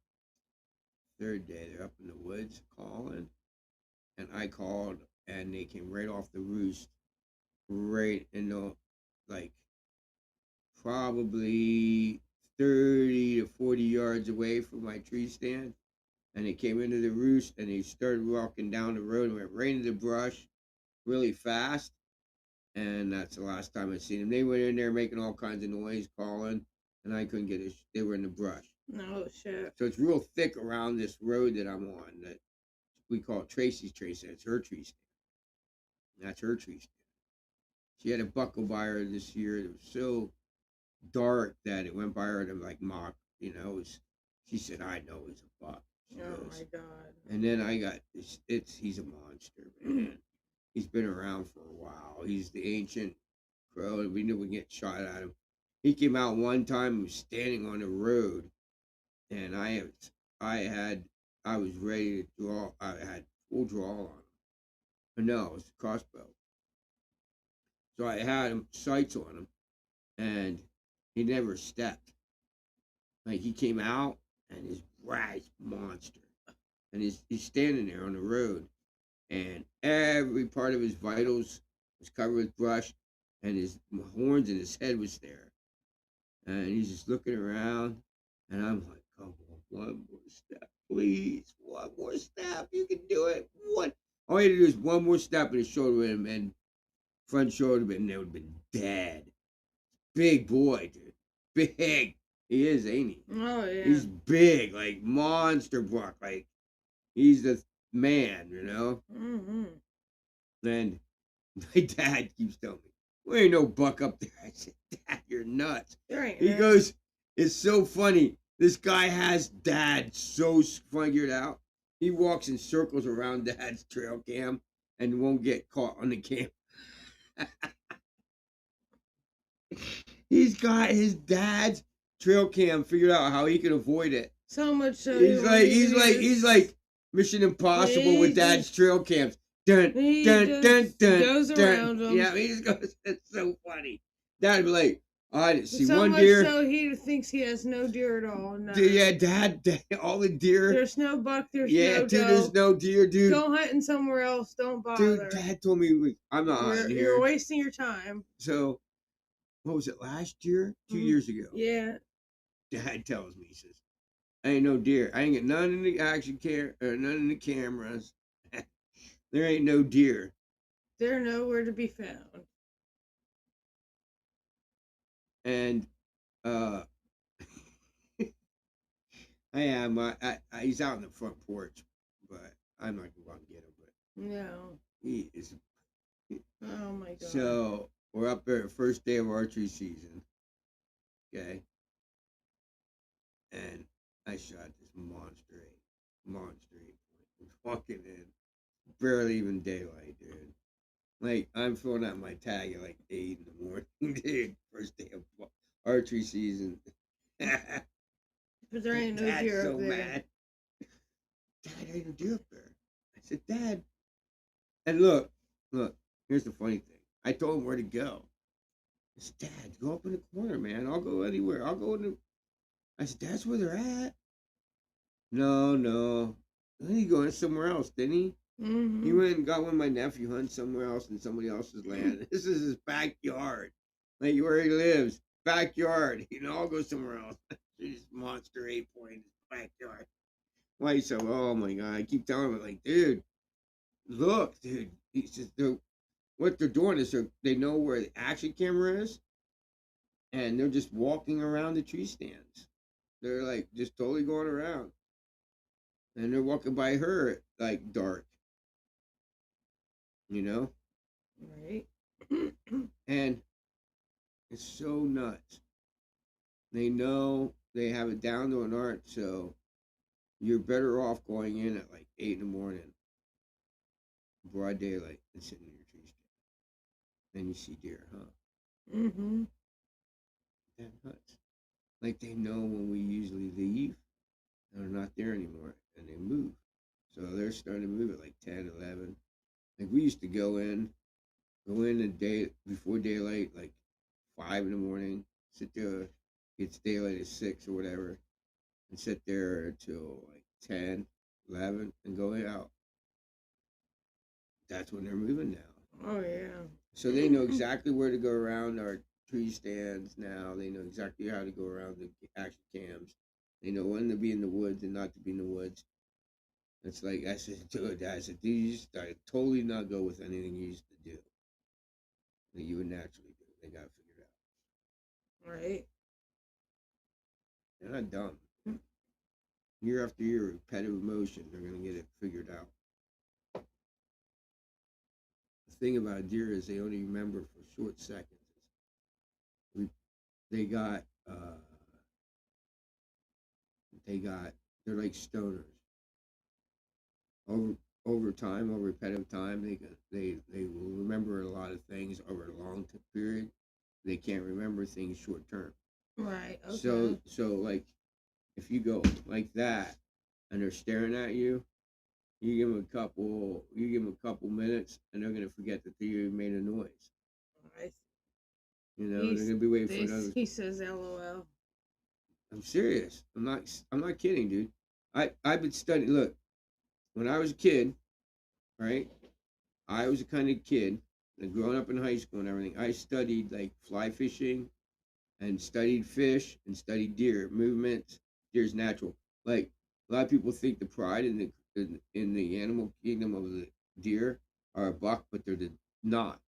Third day they're up in the woods calling, and I called, and they came right off the roost, right in the like probably 30 to 40 yards away from my tree stand. And they came into the roost and they started walking down the road and went right into the brush really fast. And that's the last time I seen them. They went in there making all kinds of noise, calling, and I couldn't get it. They were in the brush. No shit. So it's real thick around this road that I'm on that we call Tracy's tree stand. It's her tree stand. That's her tree stand. She had a buckle by her this year. It was so dark that it went by her and like mock, she said, I know he's a buck. Oh my god. And then I got he's a monster, man. He's been around for a while. He's the ancient crow. We knew we'd get shot at him. He came out one time and was standing on the road, and I was ready to draw. I had full draw on him. But no, it was a crossbow. So I had him sights on him, and he never stepped. Like he came out and his bright monster. and he's standing there on the road, and every part of his vitals was covered with brush, and his horns and his head was there, and he's just looking around, and I'm like, come on, one more step, please, one more step, you can do it. One, all you had to do is one more step, and his shoulder would have been front shoulder, and they would have been dead. Big boy, dude, big. He is, ain't he? Oh yeah. He's big, like monster buck, like he's the man, you know. Mm-hmm. And my dad keeps telling me, "There ain't no buck up there." I said, "Dad, you're nuts." There ain't. He goes, "It's so funny. This guy has Dad so figured out. He walks in circles around Dad's trail cam and won't get caught on the cam." He's got his dad's trail cam figured out how he can avoid it. So much so. He's like Mission Impossible with Dad's trail cams. Dun, dun, dun, dun, goes around them. Yeah, he just goes. It's so funny. Dad'd be like, oh, I didn't see so one much deer. So he thinks he has no deer at all. No. Yeah, Dad, all the deer. There's no buck. There's no no dude. There's no deer, dude. Go hunting somewhere else. Don't bother. Dude, Dad told me I'm not hunting here. You're wasting your time. So, what was it? Last year? 2 years ago? Yeah. Dad tells me, he says, I ain't no deer. I ain't get none in the action or none in the cameras. There ain't no deer. They're nowhere to be found. And I am. He's out on the front porch, but I'm not going to get him. But no, he is. Oh my god! So we're up there, first day of archery season. Okay, and I shot this monster eight. Walking in, barely even daylight, dude. Like, I'm filling out my tag at like 8 in the morning, dude. First day of archery season. But there ain't no Dad's deer so up there. mad. Dad, there ain't no deer up there. I said, Dad. And look, here's the funny thing. I told him where to go. I said, Dad, go up in the corner, man. I'll go anywhere. I'll go in the. I said, that's where they're at. No. Then he going somewhere else, didn't he? Mm-hmm. He went and got one of my nephew hunting somewhere else in somebody else's land. This is his backyard. Like where he lives. Backyard. I'll go somewhere else. This monster 8-point in his backyard. Why so? Oh my god. I keep telling him, like, dude, look, dude. He says, what they're doing is they know where the action camera is, and they're just walking around the tree stands. They're like just totally going around. And they're walking by her at like dark. Right. And it's so nuts. They know they have it down to an art, so you're better off going in at like 8 in the morning, broad daylight, and sitting in your tree stand. Then you see deer, huh? Mm-hmm. That nuts. Like they know when we usually leave, and they're not there anymore, and they move. So they're starting to move at like 10, 11. Like we used to go in the day before daylight, like 5 in the morning, sit there, it's daylight at 6 or whatever, and sit there until like 10, 11, and go out. That's when they're moving now. Oh yeah. So they know exactly where to go around our tree stands now. They know exactly how to go around the action cams. They know when to be in the woods and not to be in the woods. It's like I said to her dad, I said, dude, you just totally not go with anything you used to do that you would naturally do. They got it figured out. Right. They're not dumb. Year after year, repetitive motion, they're gonna get it figured out. The thing about a deer is they only remember for short seconds. They're like stoners. Over time, over repetitive time, they will remember a lot of things over a long period. They can't remember things short term. Right. Okay. So like if you go like that and they're staring at you, you give them a couple minutes, and they're gonna forget that you made a noise. Right. They're gonna be waiting for another. He says, "LOL." I'm serious. I'm not kidding, dude. I've been studying. Look, when I was a kid, right? I was a kind of kid, and growing up in high school and everything, I studied like fly fishing and studied fish and studied deer movements. Deer's natural. Like a lot of people think the pride in the animal kingdom of the deer are a buck, but not.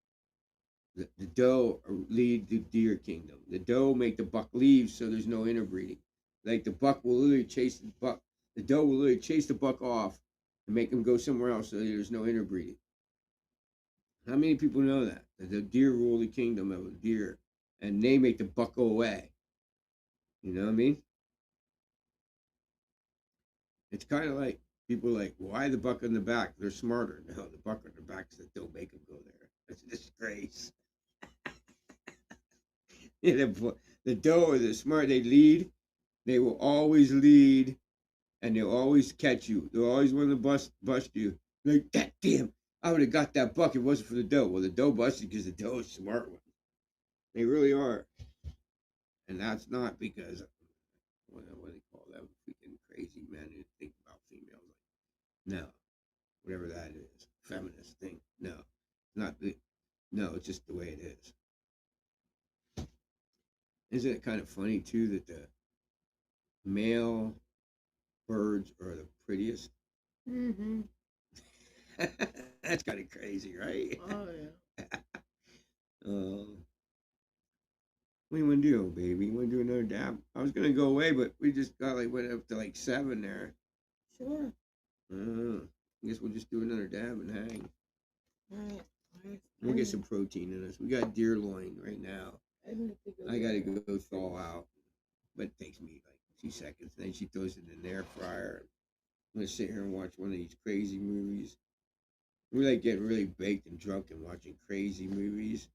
The doe lead the deer kingdom. The doe make the buck leave, so there's no interbreeding. Like the buck will literally chase the buck. The doe will literally chase the buck off and make him go somewhere else, so there's no interbreeding. How many people know that? That the deer rule the kingdom of the deer, and they make the buck go away. You know what I mean? It's kind of like people are like, why the buck on the back? They're smarter. No, the buck on the back is that don't make them go there. It's a disgrace. Yeah, the doe are the smart. They lead. They will always lead, and they'll always catch you. They'll always want to bust you. Like, God damn, I would have got that buck if it wasn't for the doe. Well, the doe busted because the doe is smart one. They really are. And that's not because what do they call them? Freaking crazy men who think about females. Like, no, whatever that is, feminist thing. No, not the. No, it's just the way it is. Isn't it kind of funny too that the male birds are the prettiest? Mm-hmm. That's kind of crazy, right? Oh yeah. uh, what do you want to do, baby? You want to do another dab? I was gonna go away, but we just got like went up to like 7 there. Sure. I guess we'll just do another dab and hang. Alright. We'll get some protein in us. We got deer loin right now. I gotta go thaw out, but it takes me like 2 seconds. Then she throws it in the air fryer. I'm gonna sit here and watch one of these crazy movies. We like getting really baked and drunk and watching crazy movies.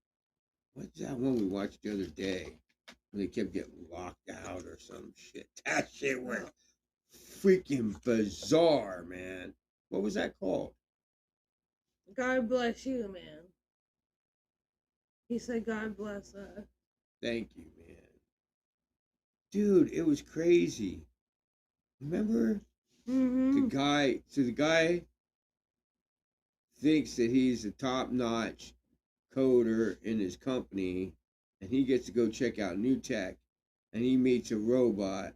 What's that one we watched the other day? When they kept getting locked out or some shit. That shit was freaking bizarre, man. What was that called? God bless you, man. He said, God bless us. Thank you, man. Dude, it was crazy. Remember? Mm-hmm. The guy thinks that he's a top notch coder in his company and he gets to go check out new tech and he meets a robot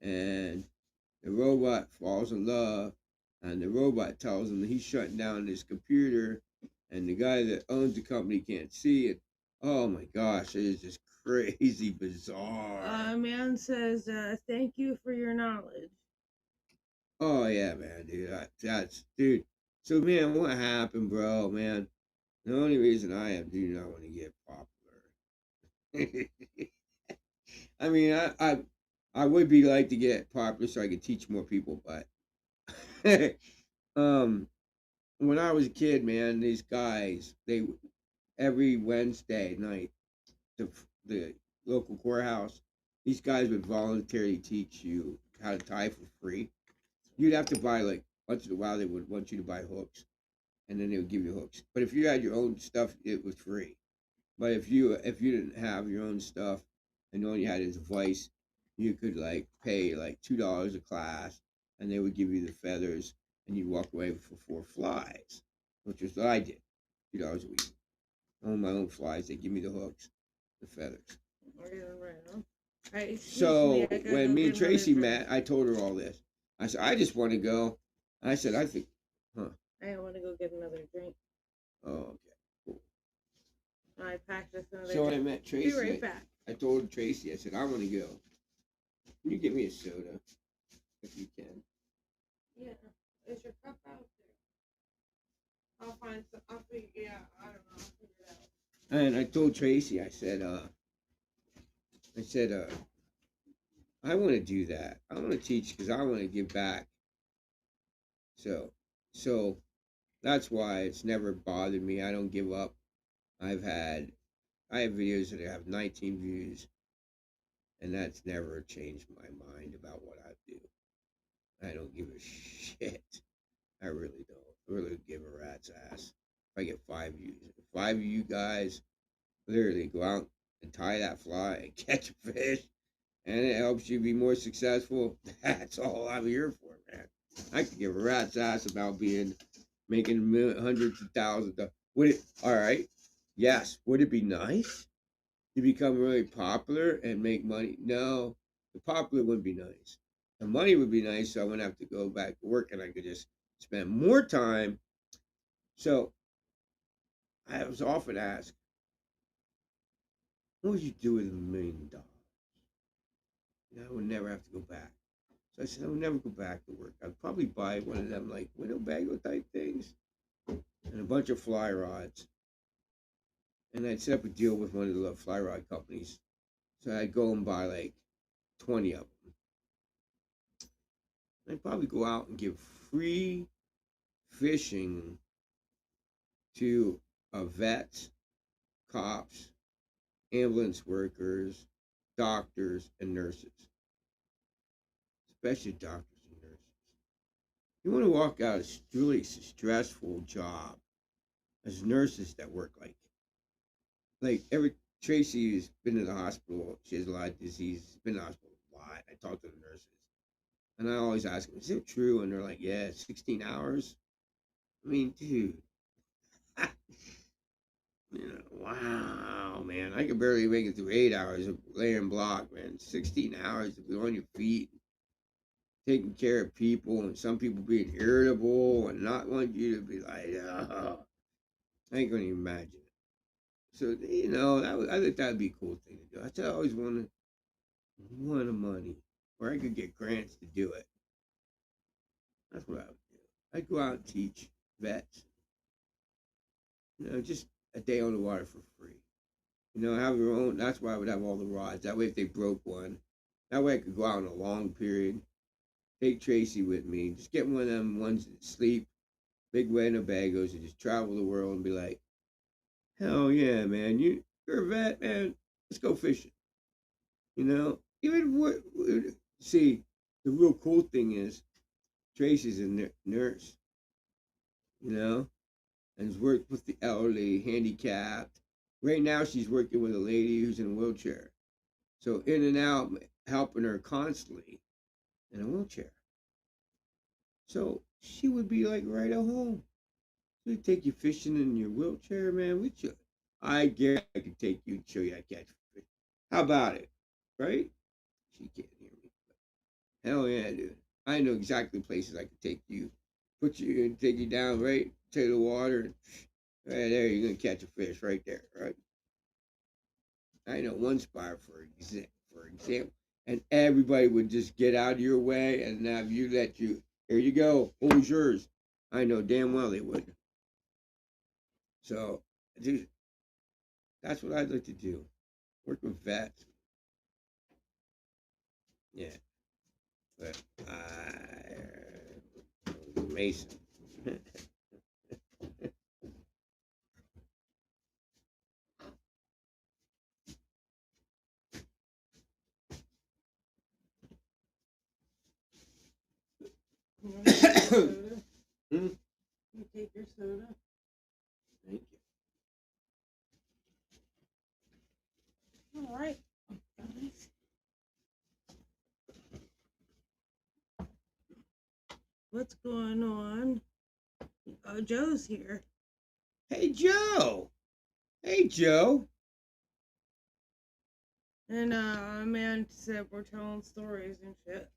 and the robot falls in love and the robot tells him that he's shutting down his computer and the guy that owns the company can't see it. Oh my gosh, it is just crazy bizarre. Man says, thank you for your knowledge. Oh yeah, man, dude. That's dude. So man, what happened, bro? Man, the only reason I do not want to get popular. I mean, I would be like to get popular so I could teach more people, but when I was a kid, man, these guys they every Wednesday night the local courthouse, these guys would voluntarily teach you how to tie for free. You'd have to buy like once in a while they would want you to buy hooks, and then they would give you hooks. But if you had your own stuff, it was free. But if you didn't have your own stuff and all you had is advice, you could like pay like $2 a class, and they would give you the feathers, and you'd walk away for 4 flies, which is what I did. $2 a week. I own my own flies. They give me the hooks, the feathers. So when me and Tracy met, I told her all this. I said, I just want to go. I said, I think, huh? I want to go get another drink. Oh, okay, cool. I packed us another So when I met Tracy, be right back. I told Tracy, I said, I want to go. Can you get me a soda if you can? Yeah. Is your cup out there? I'll find some. I don't know. I'll figure it out. And I told Tracy, I said, I want to do that. I want to teach because I want to give back. So that's why it's never bothered me. I don't give up. I have videos that have 19 views, and that's never changed my mind about what I do. I don't give a shit. I really don't. I really give a rat's ass. If I get 5 views, if 5 of you guys literally go out and tie that fly and catch a fish, and it helps you be more successful, that's all I'm here for, man. I could give a rat's ass about making hundreds of thousands. Would it? All right. Yes. Would it be nice to become really popular and make money? No, the popular would be nice. The money would be nice, so I wouldn't have to go back to work, and I could just spend more time. So I was often asked, "What would you do with $1 million?" I would never have to go back. So I said, I would never go back to work. I'd probably buy one of them like Winnebago type things and a bunch of fly rods. And I'd set up a deal with one of the fly rod companies. So I'd go and buy like 20 of them. I'd probably go out and give free fishing to vets, cops, ambulance workers, doctors, and nurses, especially doctors and nurses. You want to walk out a really stressful job as nurses that work like every Tracy has been in the hospital. She has a lot of disease. She's been in the hospital a lot. I talk to the nurses, and I always ask them, "Is it true?" And they're like, "Yeah, 16 hours." I mean, dude, wow, man, I could barely make it through 8 hours of laying block, man. 16 hours of on your feet, taking care of people, and some people being irritable and not wanting you to be like, oh, I ain't gonna even imagine it. So I think that'd be a cool thing to do. I said I always wanted the money, or I could get grants to do it. That's what I would do. I'd go out and teach vets, just a day on the water for free. Have your own. That's why I would have all the rods. That way, if they broke one, that way I could go out on a long period. Take Tracy with me. Just get one of them ones that sleep, big Winnebagos, and just travel the world and be like, hell yeah, man, you're a vet, man. Let's go fishing. Even see, the real cool thing is Tracy's a nurse, and has worked with the elderly, handicapped. Right now, she's working with a lady who's in a wheelchair. So in and out, helping her constantly in a wheelchair. So she would be like right at home. We'd take you fishing in your wheelchair, man. We should. I guarantee I could take you and show you how to catch fish. How about it? Right? She can't hear me. Hell yeah, dude. I know exactly places I could take you. Take you down right to the water. Right there, you're gonna catch a fish right there, right? I know one spot for example, and everybody would just get out of your way and have you here you go, who's yours? I know damn well they would. So, dude, that's what I'd like to do. Work with vets. Yeah, but Mason. You want to take your soda? You take your soda? Thank you. All right, guys. What's going on? Oh, Joe's here. Hey, Joe. Hey, Joe. And man said we're telling stories and shit.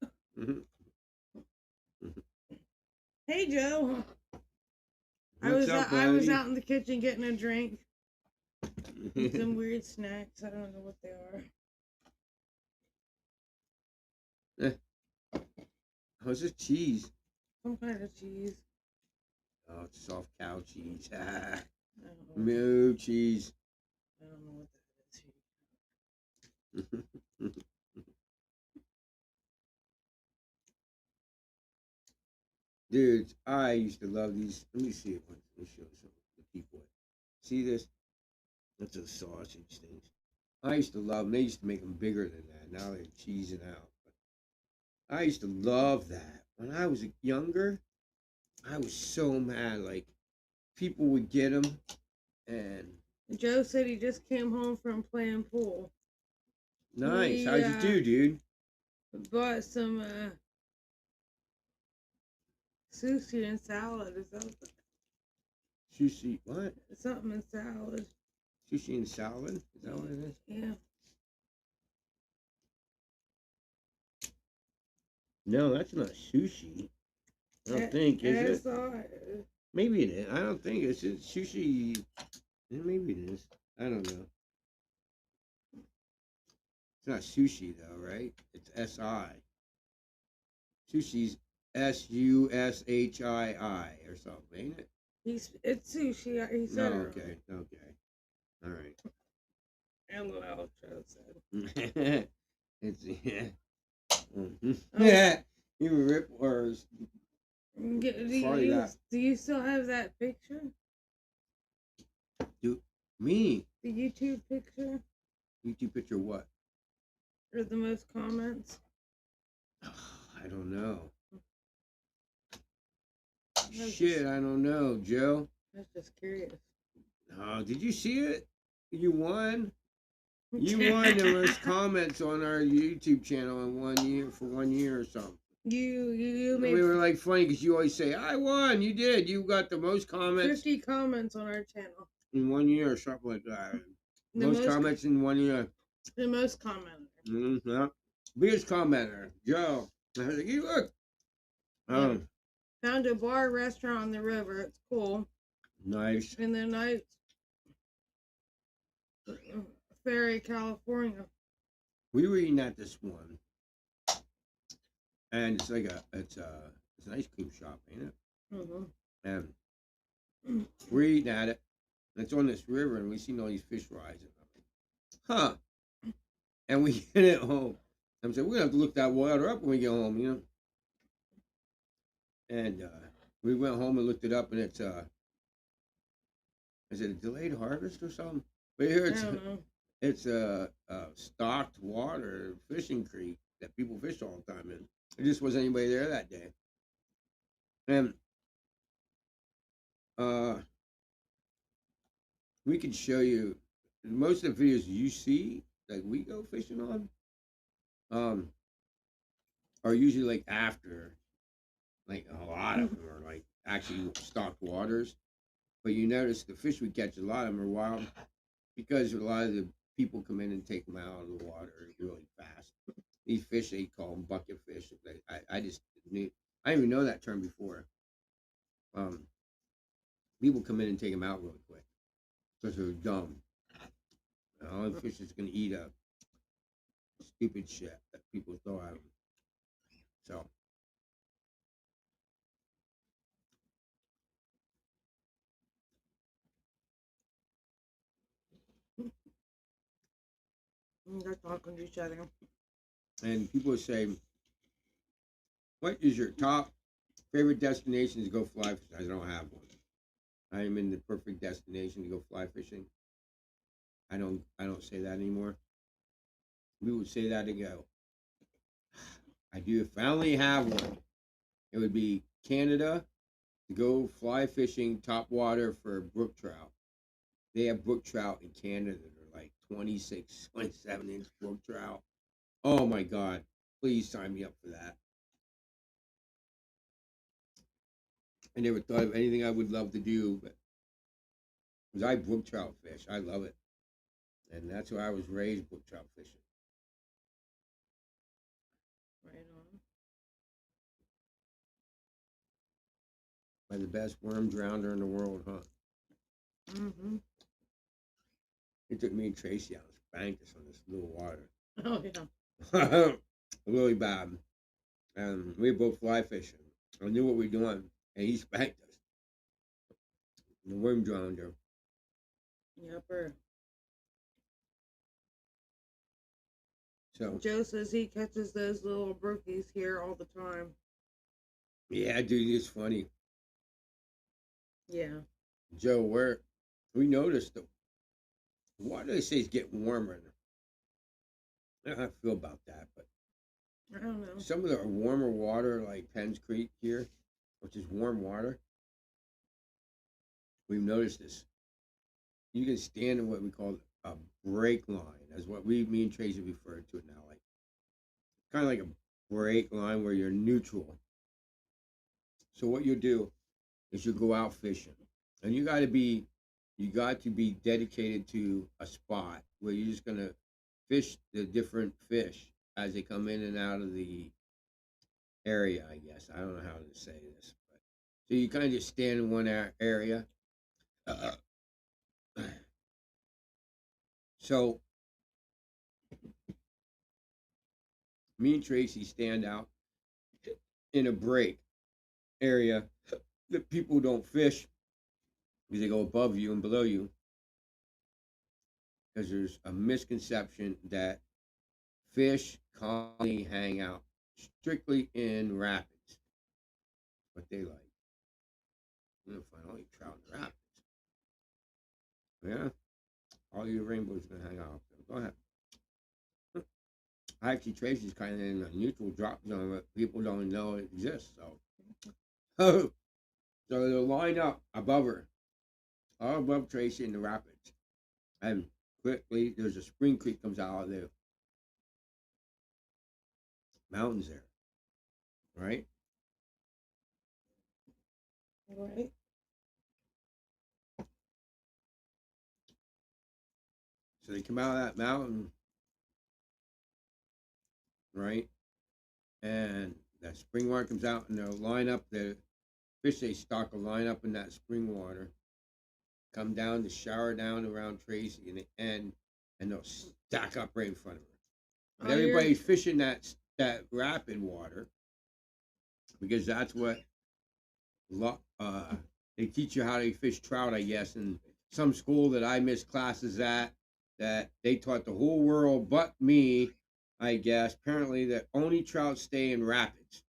Hey, Joe. I was out in the kitchen getting a drink. Some weird snacks. I don't know what they are. How's this cheese? Some kind of cheese. Oh, it's soft cow cheese. Moo cheese. I don't know what that is. Dude, I used to love these. Let me see if let me show some the people. See this? That's a sausage things. I used to love them. They used to make them bigger than that. Now they're cheesing out. But I used to love that. When I was younger, I was so mad. Like, people would get them, and Joe said he just came home from playing pool. Nice. How'd you do, dude? Bought some Sushi and salad is that Sushi, what? something in salad? Sushi and salad? Is that what it is? Yeah. No, that's not sushi. I don't think, is it? Maybe it is. I don't think it's sushi. Maybe it is. I don't know. It's not sushi though, right? It's S-I. Sushi's S-U-S-H-I-I or something, ain't it? It's sushi. He said No, it. okay, okay. All right. LOL, Joe said. It's, yeah. Mm-hmm. Yeah. You rip or Do you still have that picture? Me? The YouTube picture? YouTube picture what? Or the most comments? I don't know. Shit, I don't know, Joe. I was just curious. Oh, did you see it? You won. You won the most comments on our YouTube channel in 1 year for 1 year or something. You made. We were like funny because you always say, "I won." You did. You got the most comments. 50 comments on our channel In 1 year or something like that. Most comments in 1 year. The most commenter. Yeah. Biggest commenter, Joe. I was like, "You look." Found a bar restaurant on the river. It's cool. Nice. In the night. Ferry, California. We were eating at this one, and it's like it's an ice cream shop, ain't it? Mm-hmm. And we're eating at it. And it's on this river, and we seen all these fish rising. Huh? And we get it home. I'm saying we're gonna have to look that water up when we get home, you know. And we went home and looked it up, and it's is it a delayed harvest or something? But here it's a stocked water fishing creek that people fish all the time in. There just wasn't anybody there that day. And we could show you most of the videos you see that we go fishing on are usually like after, like a lot of them are like actually stocked waters. But you notice the fish we catch, a lot of them are wild because a lot of the people come in and take them out of the water really fast. These fish, they call them bucket fish. I just knew, I didn't even know that term before. People come in and take them out really quick because they're dumb. The only fish is going to eat up stupid shit that people throw at them. So. They're talking to each other. And people say, what is your top favorite destination to go fly fishing? I don't have one. I am in the perfect destination to go fly fishing. I don't say that anymore. We would say that ago. I do finally have one. It would be Canada to go fly fishing top water for brook trout. They have brook trout in Canada that are like 26, 27-inch brook trout. Oh my God. Please sign me up for that. I never thought of anything I would love to do, but because I brook trout fish, I love it, and that's where I was raised, brook trout fishing. Right on. By the best worm drowner in the world, huh? Mm-hmm. It took me and Tracy out and spanked us on this little water. Oh yeah. Really bad. And we were both fly fishing. I knew what we were doing, and he spanked us. The worm drowned her. Yepper. So Joe says he catches those little brookies here all the time. Yeah, dude, it's funny. Yeah. Joe, we noticed the water, they say, is getting warmer. I don't know how I feel about that, but I don't know. some of the warmer water, like Penn's Creek here, which is warm water, we've noticed this. You can stand in what we call a break line, as what me and Tracy refer to it now, like kind of like a break line where you're neutral. So what you do is you go out fishing, and you got to be dedicated to a spot where you're just gonna fish the different fish as they come in and out of the area. I guess I don't know how to say this, but so you kind of just stand in one area. Uh, so me and Tracy stand out in a break area that people don't fish because they go above you and below you, because there's a misconception that fish commonly hang out strictly in rapids. What they like. You're gonna find all your trout in the rapids. Yeah, all your rainbows gonna hang out up there. Go ahead. Actually, Tracy's kind of in a neutral drop zone that people don't know it exists. So, so they'll line up above her, all above Tracy in the rapids, and quickly there's a spring creek comes out of the mountains there, right? Right. So they come out of that mountain, right? And that spring water comes out, and they'll line up the fish they stock will line up in that spring water, come down to shower down around Tracy in the end, and they'll stack up right in front of her. But everybody's fishing that rapid water because that's what they teach you how to fish trout, I guess, in some school that I missed classes at, that they taught the whole world but me, I guess, apparently that only trout stay in rapids.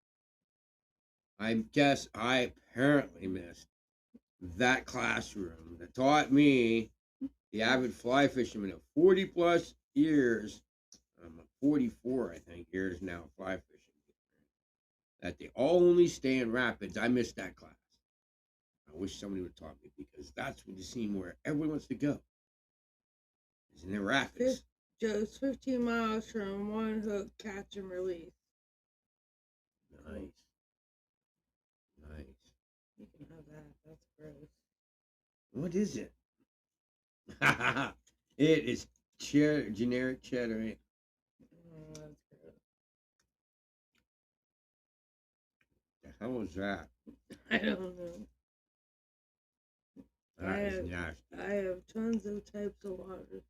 I guess I apparently missed that classroom that taught me, the avid fly fisherman of 40 plus years, 44, I think, years now, fly fishing, that they only stay in rapids. I missed that class. I wish somebody would taught me, because that's the scene where everyone wants to go. Is in the rapids. Joe's 15 miles from one hook, catch and release. Nice. Nice. You can have that. That's gross. What is it? It is generic cheddar. Oh, that's gross. The hell was that? I don't know. That is nasty. I have tons of types of water.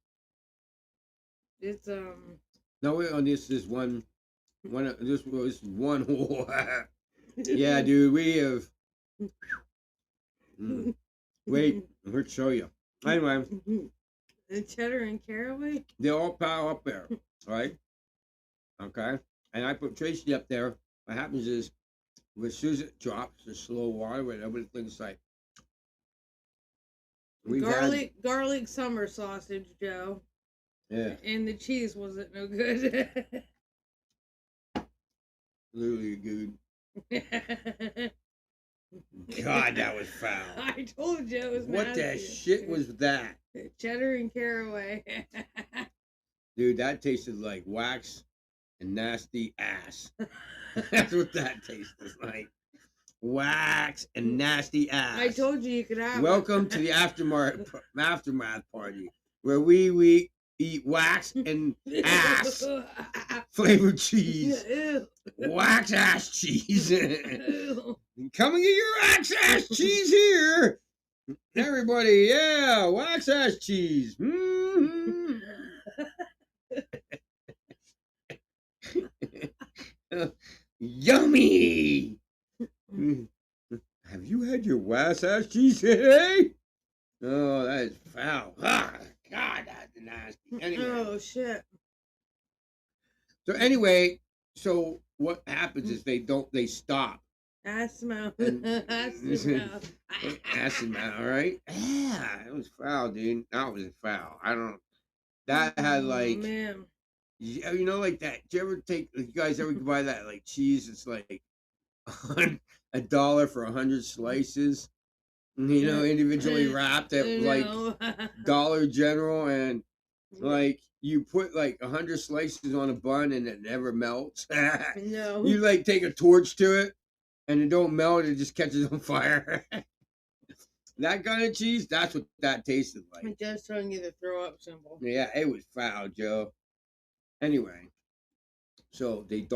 It's No, wait, on this is one. This was one hole. Yeah, dude, we have. Wait, I'm here to show you. Anyway, the cheddar and caraway. they all pile up there, right? Okay, and I put Tracy up there. What happens is, as soon as it drops the slow water, whatever things like. Garlic summer sausage, Joe. Yeah. And the cheese wasn't no good. Literally good. God, that was foul. I told you it was What nasty. the shit was that? Cheddar and caraway. Dude, that tasted like wax and nasty ass. That's what that tasted like. Wax and nasty ass. I told you could have Welcome to the aftermath party, where we eat wax and ass flavored cheese. Wax ass cheese. Come and get your wax ass cheese here. Everybody, yeah, wax ass cheese. Mm-hmm. Yummy. Have you had your wax ass cheese today? Oh, that is foul. Ah, God, that's nasty. Anyway. Oh, shit. So anyway, so what happens is they stop. Ass mouth. Ass mouth, all right? Yeah, it was foul, dude. That was foul. That had like, man. You know, like that. Do you guys ever buy that like cheese? It's like $1 for 100 slices. You know, individually wrapped at like Dollar General, and like you put like 100 slices on a bun and it never melts. No. You like take a torch to it and it don't melt, it just catches on fire. That kind of cheese, that's what that tasted like. I'm just showing you the throw up symbol. Yeah, it was foul, Joe. Anyway, so they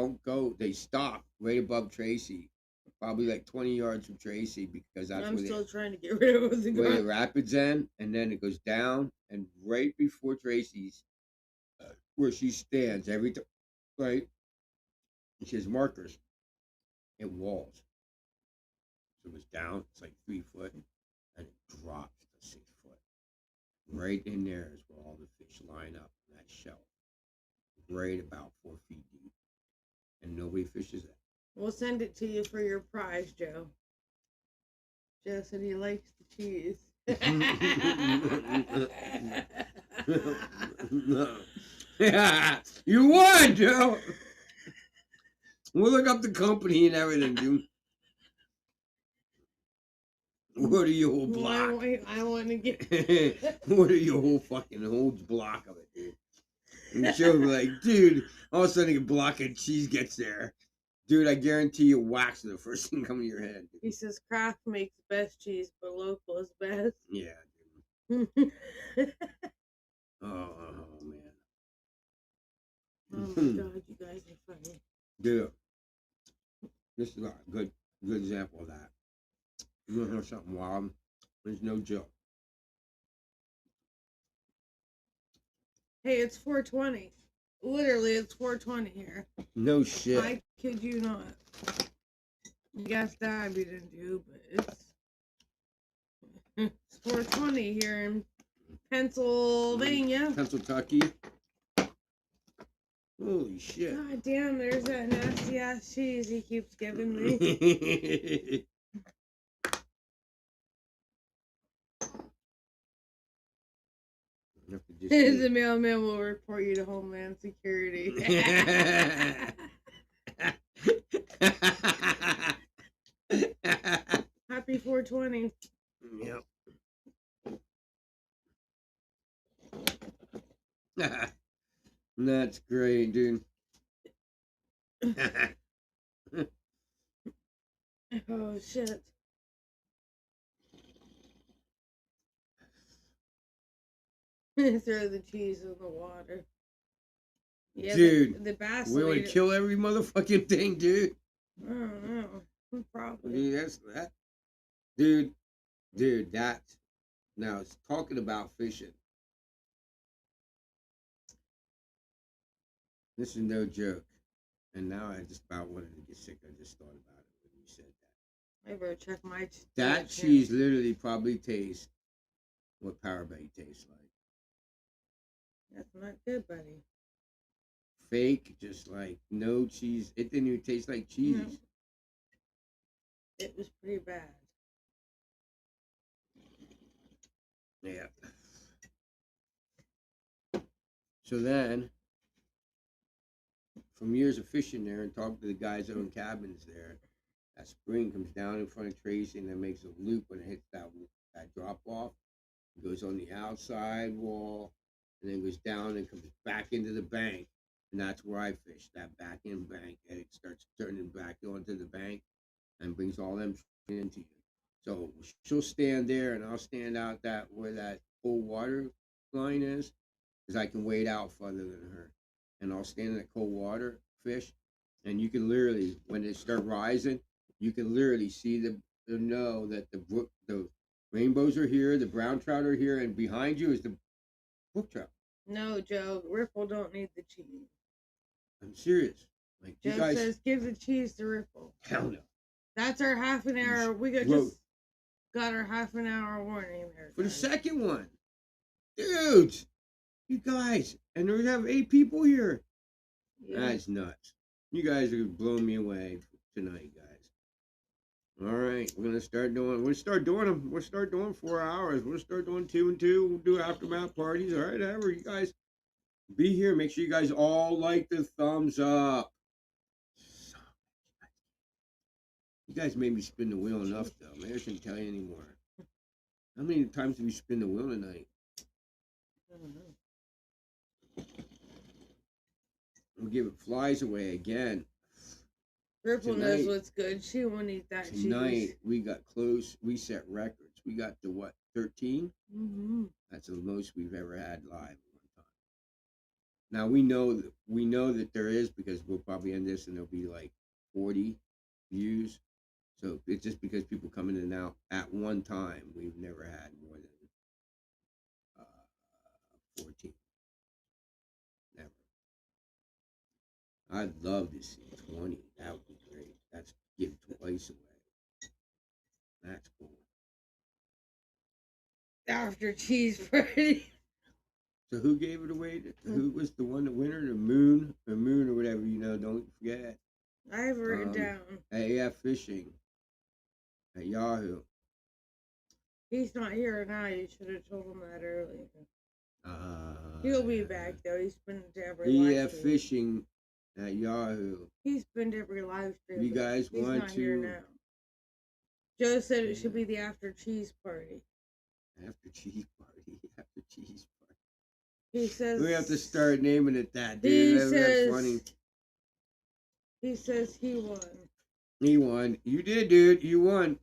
stop right above Tracy, probably like 20 yards from Tracy, because that's I'm still trying to get rid of the where the rapids end, and then it goes down, and right before Tracy's, where she stands every time, right? She has markers and walls. So it was down, it's like 3 foot, and it drops to 6 foot. Right in there is where all the fish line up in that shelf, right about 4 feet deep, and nobody fishes it. We'll send it to you for your prize, Joe. Joe said he likes the cheese. Yeah, you won, Joe. We'll look up the company and everything, dude. What are your whole block? I want to get. What are your whole block of it, dude? And Joe be like, dude, all of a sudden a block of cheese gets there. Dude, I guarantee you wax is the first thing coming to your head. He says Kraft makes best cheese, but local is best. Yeah, dude. Oh, man. Oh my god, you guys are funny. Dude, this is a good example of that. You want to hear something wild? There's no joke. Hey, it's 420. Literally, it's 420 here. No shit. I kid you not. You guys died, we didn't do, but it's 420 here in Pennsylvania. Pennsylvania. Holy shit. God damn, there's that nasty ass cheese he keeps giving me. The mailman will report you to Homeland Security. Happy 420. Yep. That's great, dude. Oh shit. Throw the cheese in the water. Yeah, dude, the bass. We want to kill every motherfucking thing, dude. I don't know. Probably. Dude, that's that. Dude, that. Now, it's talking about fishing. This is no joke. And now I just about wanted to get sick. I just thought about it when you said that. I better check my. That cheese literally probably tastes what Power Bait tastes like. That's not good, buddy. Fake, just like no cheese. It didn't even taste like cheese. No. It was pretty bad. Yeah. So then, from years of fishing there and talking to the guys that own cabins there, that spring comes down in front of Tracy and then makes a loop when it hits that drop off. It goes on the outside wall and then goes down and comes back into the bank. And that's where I fish, that back end bank. And it starts turning back onto the bank and brings all them into you. So she'll stand there and I'll stand out that where that cold water line is, because I can wade out further than her. And I'll stand in that cold water, fish, and you can literally, when they start rising, you can literally see the know that the rainbows are here, the brown trout are here, and behind you is the brook trout. No, Joe, Ripple don't need the cheese. I'm serious. Like Joe says, give the cheese to Ripple. Hell no. That's our half an hour. We just got our half an hour warning there. For the second one. Dudes, you guys, and we have 8 people here. Yeah. That's nuts. You guys are blowing me away tonight, guys. All right, we're gonna start doing. We'll start doing them. We'll start doing 4 hours. We'll start doing 2 and 2. We'll do aftermath parties. All right, ever you guys be here. Make sure you guys all like the thumbs up. You guys made me spin the wheel enough, though. Maybe I shouldn't tell you anymore. How many times have you spin the wheel tonight? I don't know. We'll give it flies away again. Ripple knows what's good. She won't eat that tonight, cheese. we got close. We set records. We got to what, 13? Mm-hmm. That's the most we've ever had live at one time. Now we know that there is, because we'll probably end this and there'll be like 40 views. So it's just because people come in and out at one time. We've never had more than 14. Never. I'd love to see 20. That would be great. That's give twice away. That's cool. After cheese party. So who gave it away? Who was the winner? The moon or whatever, don't forget. I have written down. AF Fishing at Yahoo. He's not here now. You should have told him that earlier. He'll be back though. He's been to every live stream. Fishing at Yahoo. He's been to every live stream. You guys he's want not to? Here now. Joe said it should be the after cheese party. After cheese party. After cheese party. He says we have to start naming it that, dude. That's funny. He says he won. He won. You did, dude. You won.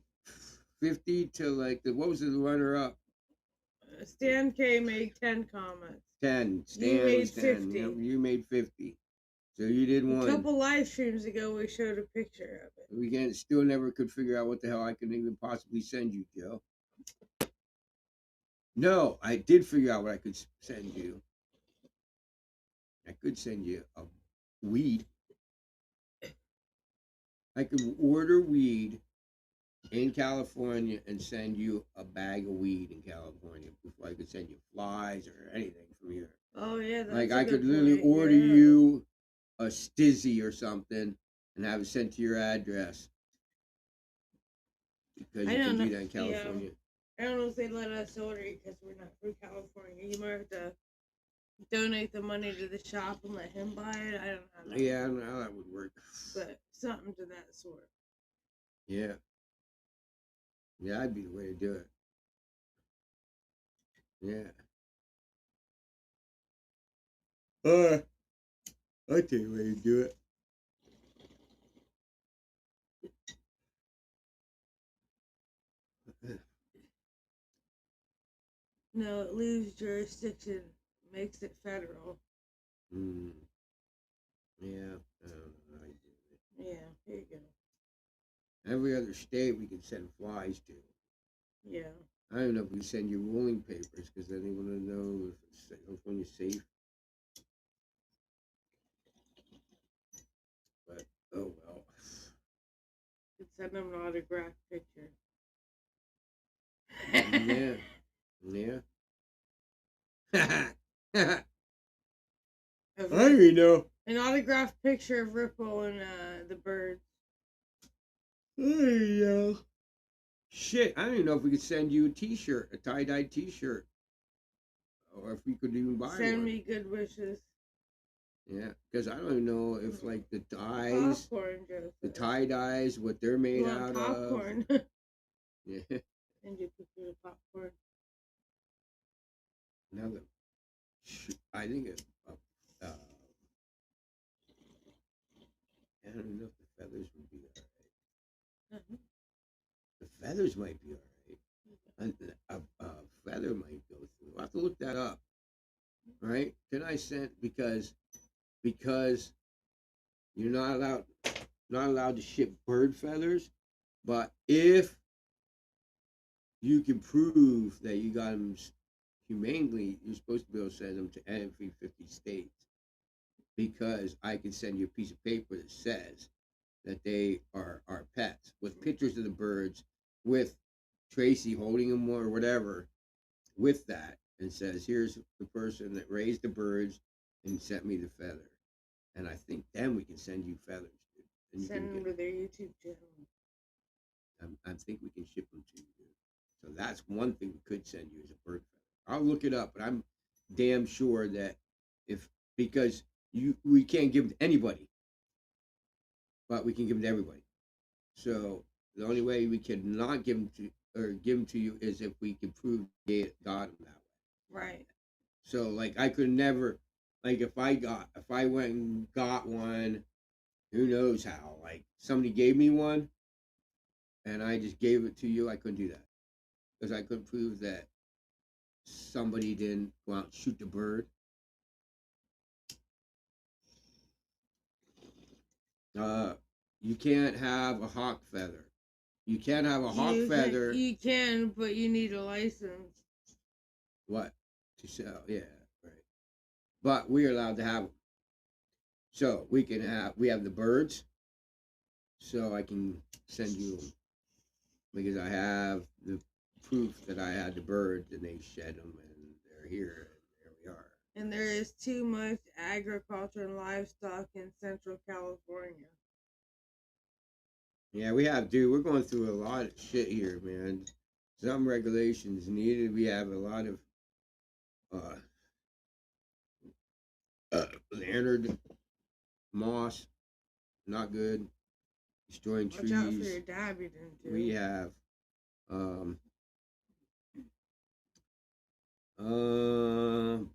50 to what was the runner up? Stan K made 10 comments. 10. Stan you made was 10. 50. Yep, you made 50. So you did one. A couple live streams ago, we showed a picture of it. We still never could figure out what the hell I could even possibly send you, Joe. No, I did figure out what I could send you. I could send you a weed. I could order weed in California and send you a bag of weed in California before I could send you flies or anything from here. Oh yeah, that's I could literally order you a stizzy or something and have it sent to your address. Because you can do that in California. I don't know if they let us order it because we're not from California. You might have to donate the money to the shop and let him buy it. I don't know. Yeah, I don't know how that would work. But something to that sort. Yeah. Yeah, that'd be the way to do it. Yeah. I'll tell you the way to do it. No, it leaves jurisdiction, makes it federal. Yeah, I don't know how you do it. Yeah, here you go. Every other state we can send flies to. Yeah. I don't know if we send you ruling papers because then they want to know if when you're safe. But oh well. Could send them an autographed picture. Yeah. Yeah. I don't even know. An autographed picture of Ripple and the birds. Yeah. Shit, I don't even know if we could send you a t-shirt, a tie-dye t-shirt. Or if we could even buy one. Send me good wishes. Yeah, because I don't even know if the dyes, the tie-dyes, what they're made out popcorn. of. Yeah. And you could do the popcorn. Now I think it's I don't know if the feathers would be alright. The feathers might be alright. A feather might go through. I'll have to look that up. Right? Can I send because you're not allowed to ship bird feathers, but if you can prove that you got them humanely, you're supposed to be able to send them to every 50 states. Because I can send you a piece of paper that says that they are our pets with pictures of the birds, with Tracy holding them or whatever, with that, and says, here's the person that raised the birds and sent me the feather. And I think then we can send you feathers. And send them to their YouTube channel. I think we can ship them to you. So that's one thing we could send you as a bird feather. I'll look it up, but I'm damn sure that because we can't give them to anybody, but we can give them to everybody. So the only way we can not give them to you is if we can prove they got them that way. Right. So I could never, if I went and got one Who knows how? Like somebody gave me one, and I just gave it to you. I couldn't do that because I couldn't prove that somebody didn't go out and shoot the bird. You can't have a hawk feather. You can't have a hawk feather. You can, but you need a license. What? To sell? Yeah, right. But we're allowed to have them. So we have the birds. So I can send you them because I have the proof that I had the birds and they shed them and they're here. And there we are. And there is too much agriculture and livestock in Central California. Yeah, we have, dude. We're going through a lot of shit here, man. Some regulations needed. We have a lot of Leonard moss, not good. Destroying trees. Watch out for your dab, you didn't do. We have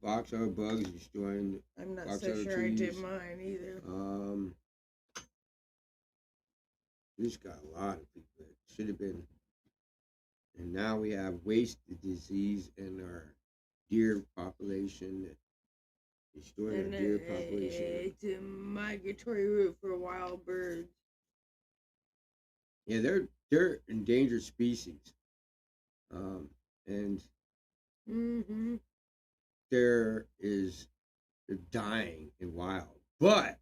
boxer bugs destroying. I'm not so sure trees. I did mine either. We just got a lot of people that should have been. And now we have wasted disease in our deer population. Destroying our deer population. It's a migratory route for wild birds. Yeah, they're endangered species. And they're dying in wild. But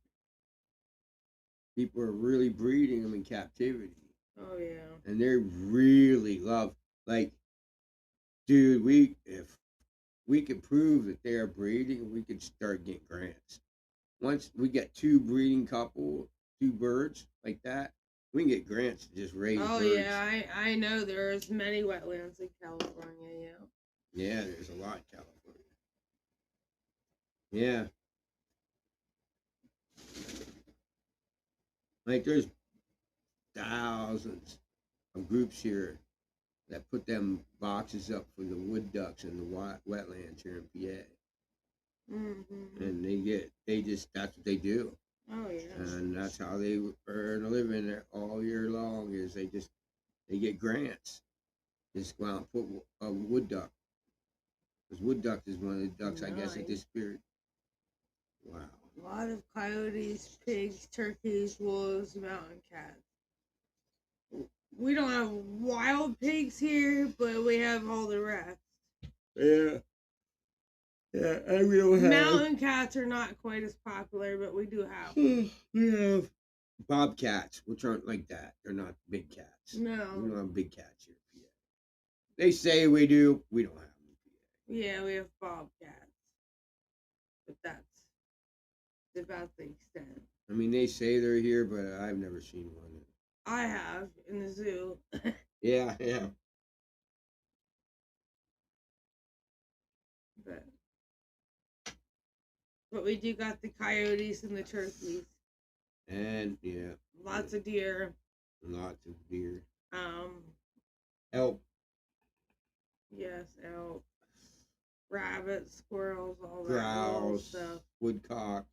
people are really breeding them in captivity. Oh yeah. And they really love, like, dude, if we could prove that they are breeding, we could start getting grants. Once we get two birds like that, we can get grants to just raise birds. Oh yeah, I know there's many wetlands in California, yeah. Yeah, there's a lot in California. Yeah. Like there's thousands of groups here that put them boxes up for the wood ducks and the wetlands here in PA. And that's what they do. Oh yeah. And that's how they earn a living there all year long. Is they get grants. Just go out and put a wood duck. Because wood duck is one of the ducks, nice. I guess, that disappeared. Wow. A lot of coyotes, pigs, turkeys, wolves, mountain cats. We don't have wild pigs here, but we have all the rest. Yeah. Yeah, and we don't have... Mountain cats are not quite as popular, but we do have. We have bobcats, which aren't like that. They're not big cats. No. We don't have big cats here in PA. They say we do. We don't have them in PA. Yeah, we have bobcats. But that's about the extent. I mean, they say they're here, but I've never seen one. I have, in the zoo. Yeah. But we do got the coyotes and the turkeys. And, yeah. Lots of deer. Lots of deer. Elk. Yes, elk. Rabbits, squirrels, all that Grouse, stuff. Woodcock.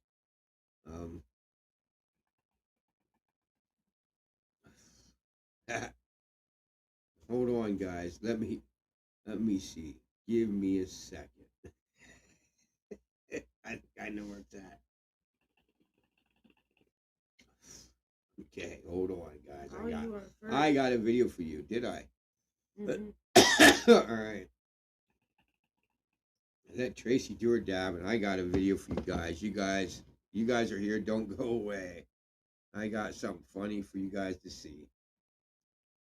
Hold on, guys. Let me see. Give me a second. I know where it's at. Okay, hold on, guys. I got a video for you. Did I? All right. Let Tracy do her dab, and I got a video for you guys. You guys are here. Don't go away. I got something funny for you guys to see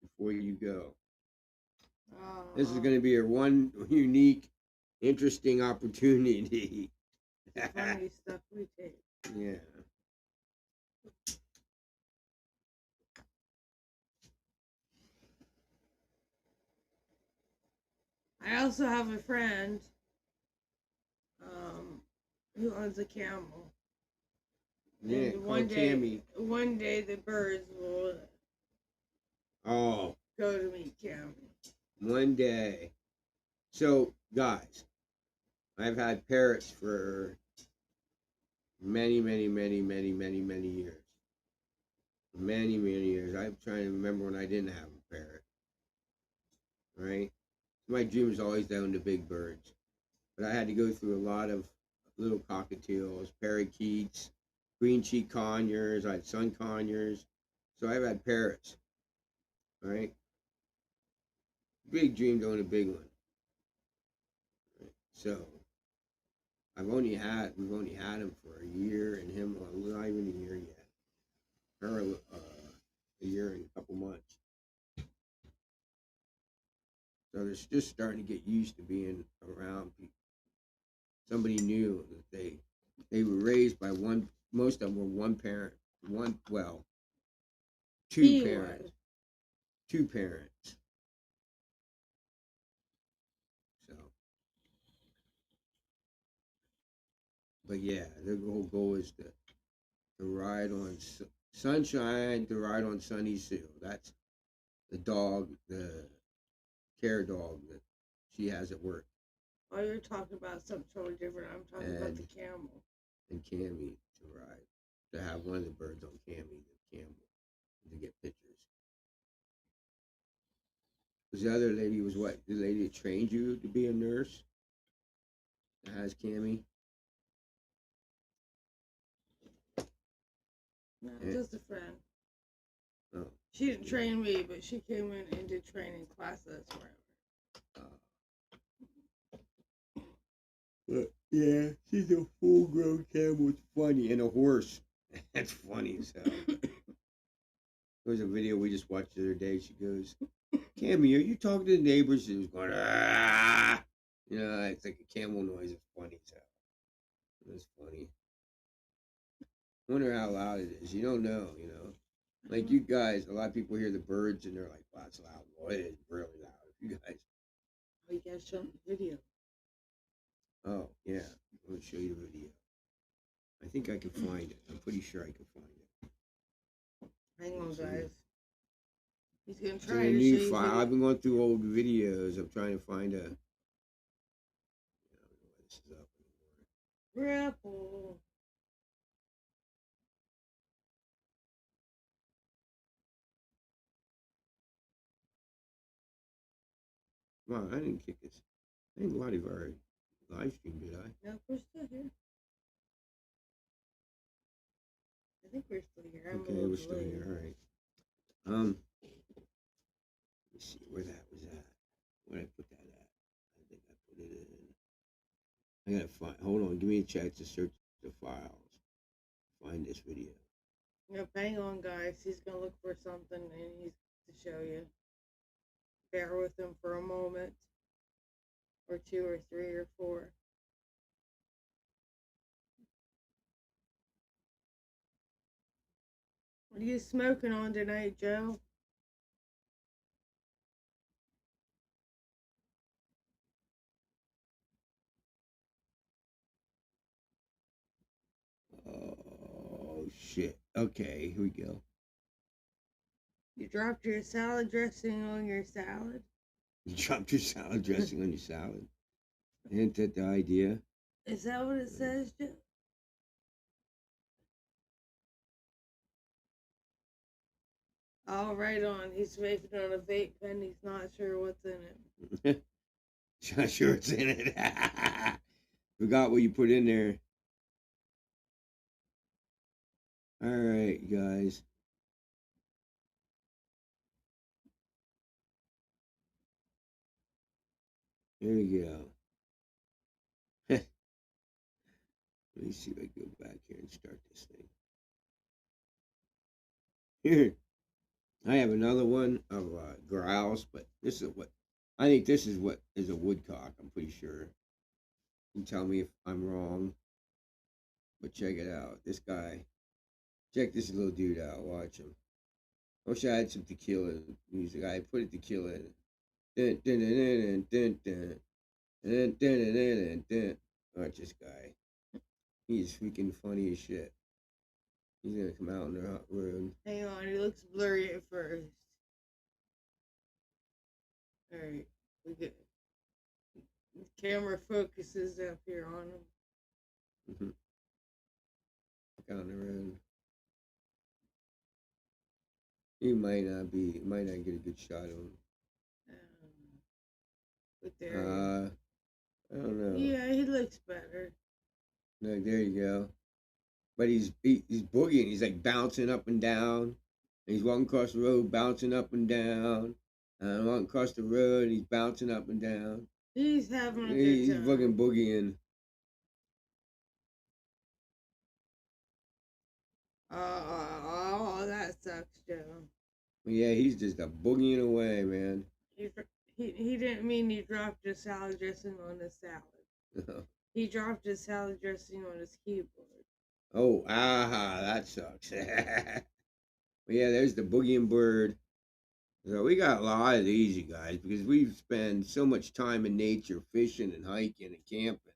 before you go. This is going to be one unique, interesting opportunity. Funny stuff we take. Yeah. I also have a friend who owns a camel. Yeah, one day the birds will go to meet camel. One day. So, guys, I've had parrots for many years. many, many years. I'm trying to remember when I didn't have a parrot. Right? My dream was always to own the big birds, but I had to go through a lot of little cockatiels, parakeets, green cheek conures. I had sun conures, so I've had parrots. Right? Big dream to own a big one. Right? So we've only had him for a year, and him not even a year yet. Her a year and a couple months. So they're just starting to get used to being around people. Somebody new that they were raised by one. Most of them were one parent, two He parents, was. two parents. So, but yeah, the whole goal is to ride on sunshine, to ride on sunny Sue. That's the dog, the care dog that she has at work. Oh, you're talking about something totally different. I'm talking about the camel. And Cammy to ride, to have one of the birds on Cammy, the camel, to get pictures. Because the other lady was what? The lady that trained you to be a nurse that has Cammy? No, just a friend. Oh. She didn't train me, but she came in and did training classes forever. But yeah, she's a full grown camel. It's funny. And a horse. That's funny as hell. There was a video we just watched the other day. She goes, Cammy, are you talking to the neighbors? She was going, ah. You know, it's like a camel noise. It's funny as hell. It's funny. Wonder how loud it is. You don't know, you know. Like you guys, a lot of people hear the birds and they're like, wow, it's loud. Well, it is really loud. You guys. Oh, you guys show me the video. Oh, yeah. I'm going to show you the video. I think I can find it. I'm pretty sure I can find it. Hang on, guys. He's going to It's try in a to new show you. file. I've been going through old videos. I'm trying to find a. I don't know why this is up anymore. Grapple. Wow, I didn't kick this. I didn't live our live stream, did I? No, we're still here. I think we're still here. Okay, we're still here. All right. Let's see where that was at. Where did I put that at? I think I put it in. I gotta find. Hold on. Give me a chance to search the files. Find this video. Yep, hang on, guys. He's going to look for something and he's to show you. Bear with him for a moment. Or two or three or four. What are you smoking on tonight, Joe? Oh shit. Okay, here we go. You dropped your salad dressing on your salad? You dropped your salad dressing on your salad. Isn't that the idea? Is that what it says, Joe? Oh, right on. He's making on a vape pen. He's not sure what's in it. Not sure it's in it. Forgot what you put in there. All right, guys. There you go. Let me see if I can go back here and start this thing. Here, I have another one of grouse, but this is what I think. This is what is a woodcock. I'm pretty sure. You can tell me if I'm wrong, but check it out. This guy, check this little dude out. Watch him. I wish I had some tequila music. I put a tequila in it. Dun, dun, dun, dun, dun, dun, dun, dun, dun, dun, dun. Watch this guy. He's freaking funny as shit. He's gonna come out in the hot road. Hang on, he looks blurry at first. Alright, we get the camera focuses up here on him. Out on the road. He might not be. Might not get a good shot of him. But there. I don't know. Yeah, he looks better. Look, there you go. But he's boogieing. He's like bouncing up and down. And he's walking across the road, bouncing up and down. And walking across the road, he's bouncing up and down. He's having a good He's time. fucking boogieing. Oh, that sucks, Joe. Yeah, he's just a boogieing away, man. He didn't mean he dropped his salad dressing on the salad. He dropped his salad dressing on his keyboard. Oh, that sucks. But yeah, there's the boogieing bird. So we got a lot of these, you guys, because we've spent so much time in nature, fishing and hiking and camping.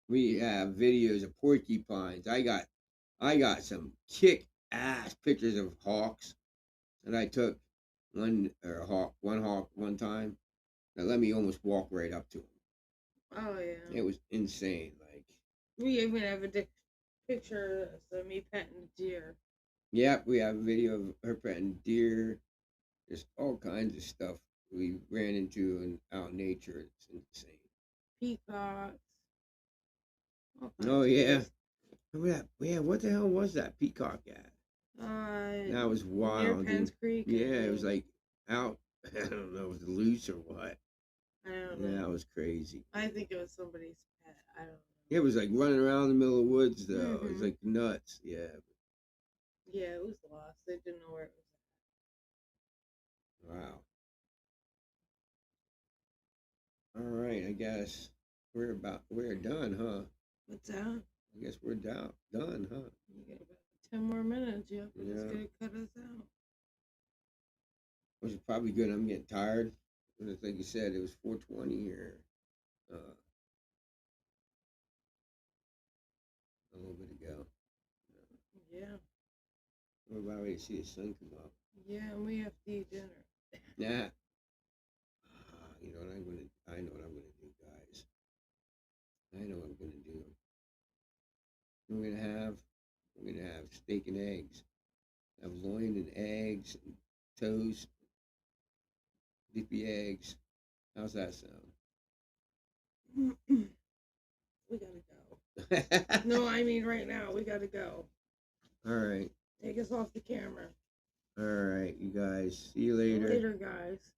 We have videos of porcupines. I got some kick ass pictures of hawks, and I took one hawk one time that let me almost walk right up to him. Oh yeah, it was insane. Like we even have a picture of me petting deer. Yep, we have a video of her petting deer. There's all kinds of stuff we ran into in out in nature. It's insane. Peacocks. Oh yeah. Remember that? Yeah, what the hell was that peacock at? That was wild. Near Penn's Creek. Yeah, it was like out. I don't know, it was loose or what. I don't know. Yeah, that was crazy. I think it was somebody's pet. I don't know. It was like running around the middle of the woods though. Mm-hmm. It was like nuts. Yeah. Yeah, it was lost. They didn't know where it was at. Wow. All right, I guess we're done, huh? What's that? I guess we're done, huh? You got about 10 more minutes. Yep. Yeah. It's gonna cut us out. Which is probably good. I'm getting tired. Like you said, it was 4:20 here. A little bit ago. Yeah. We're about ready to see the sun come up. Yeah, and we have to eat dinner. Yeah. You know what I know what I'm gonna do, guys. I know what I'm gonna do. We're gonna have steak and eggs. Have loin and eggs and toast. Dippy eggs. How's that sound? We gotta go. No, I mean right now. We gotta go. All right. Take us off the camera. All right, you guys. See you later. Later, guys.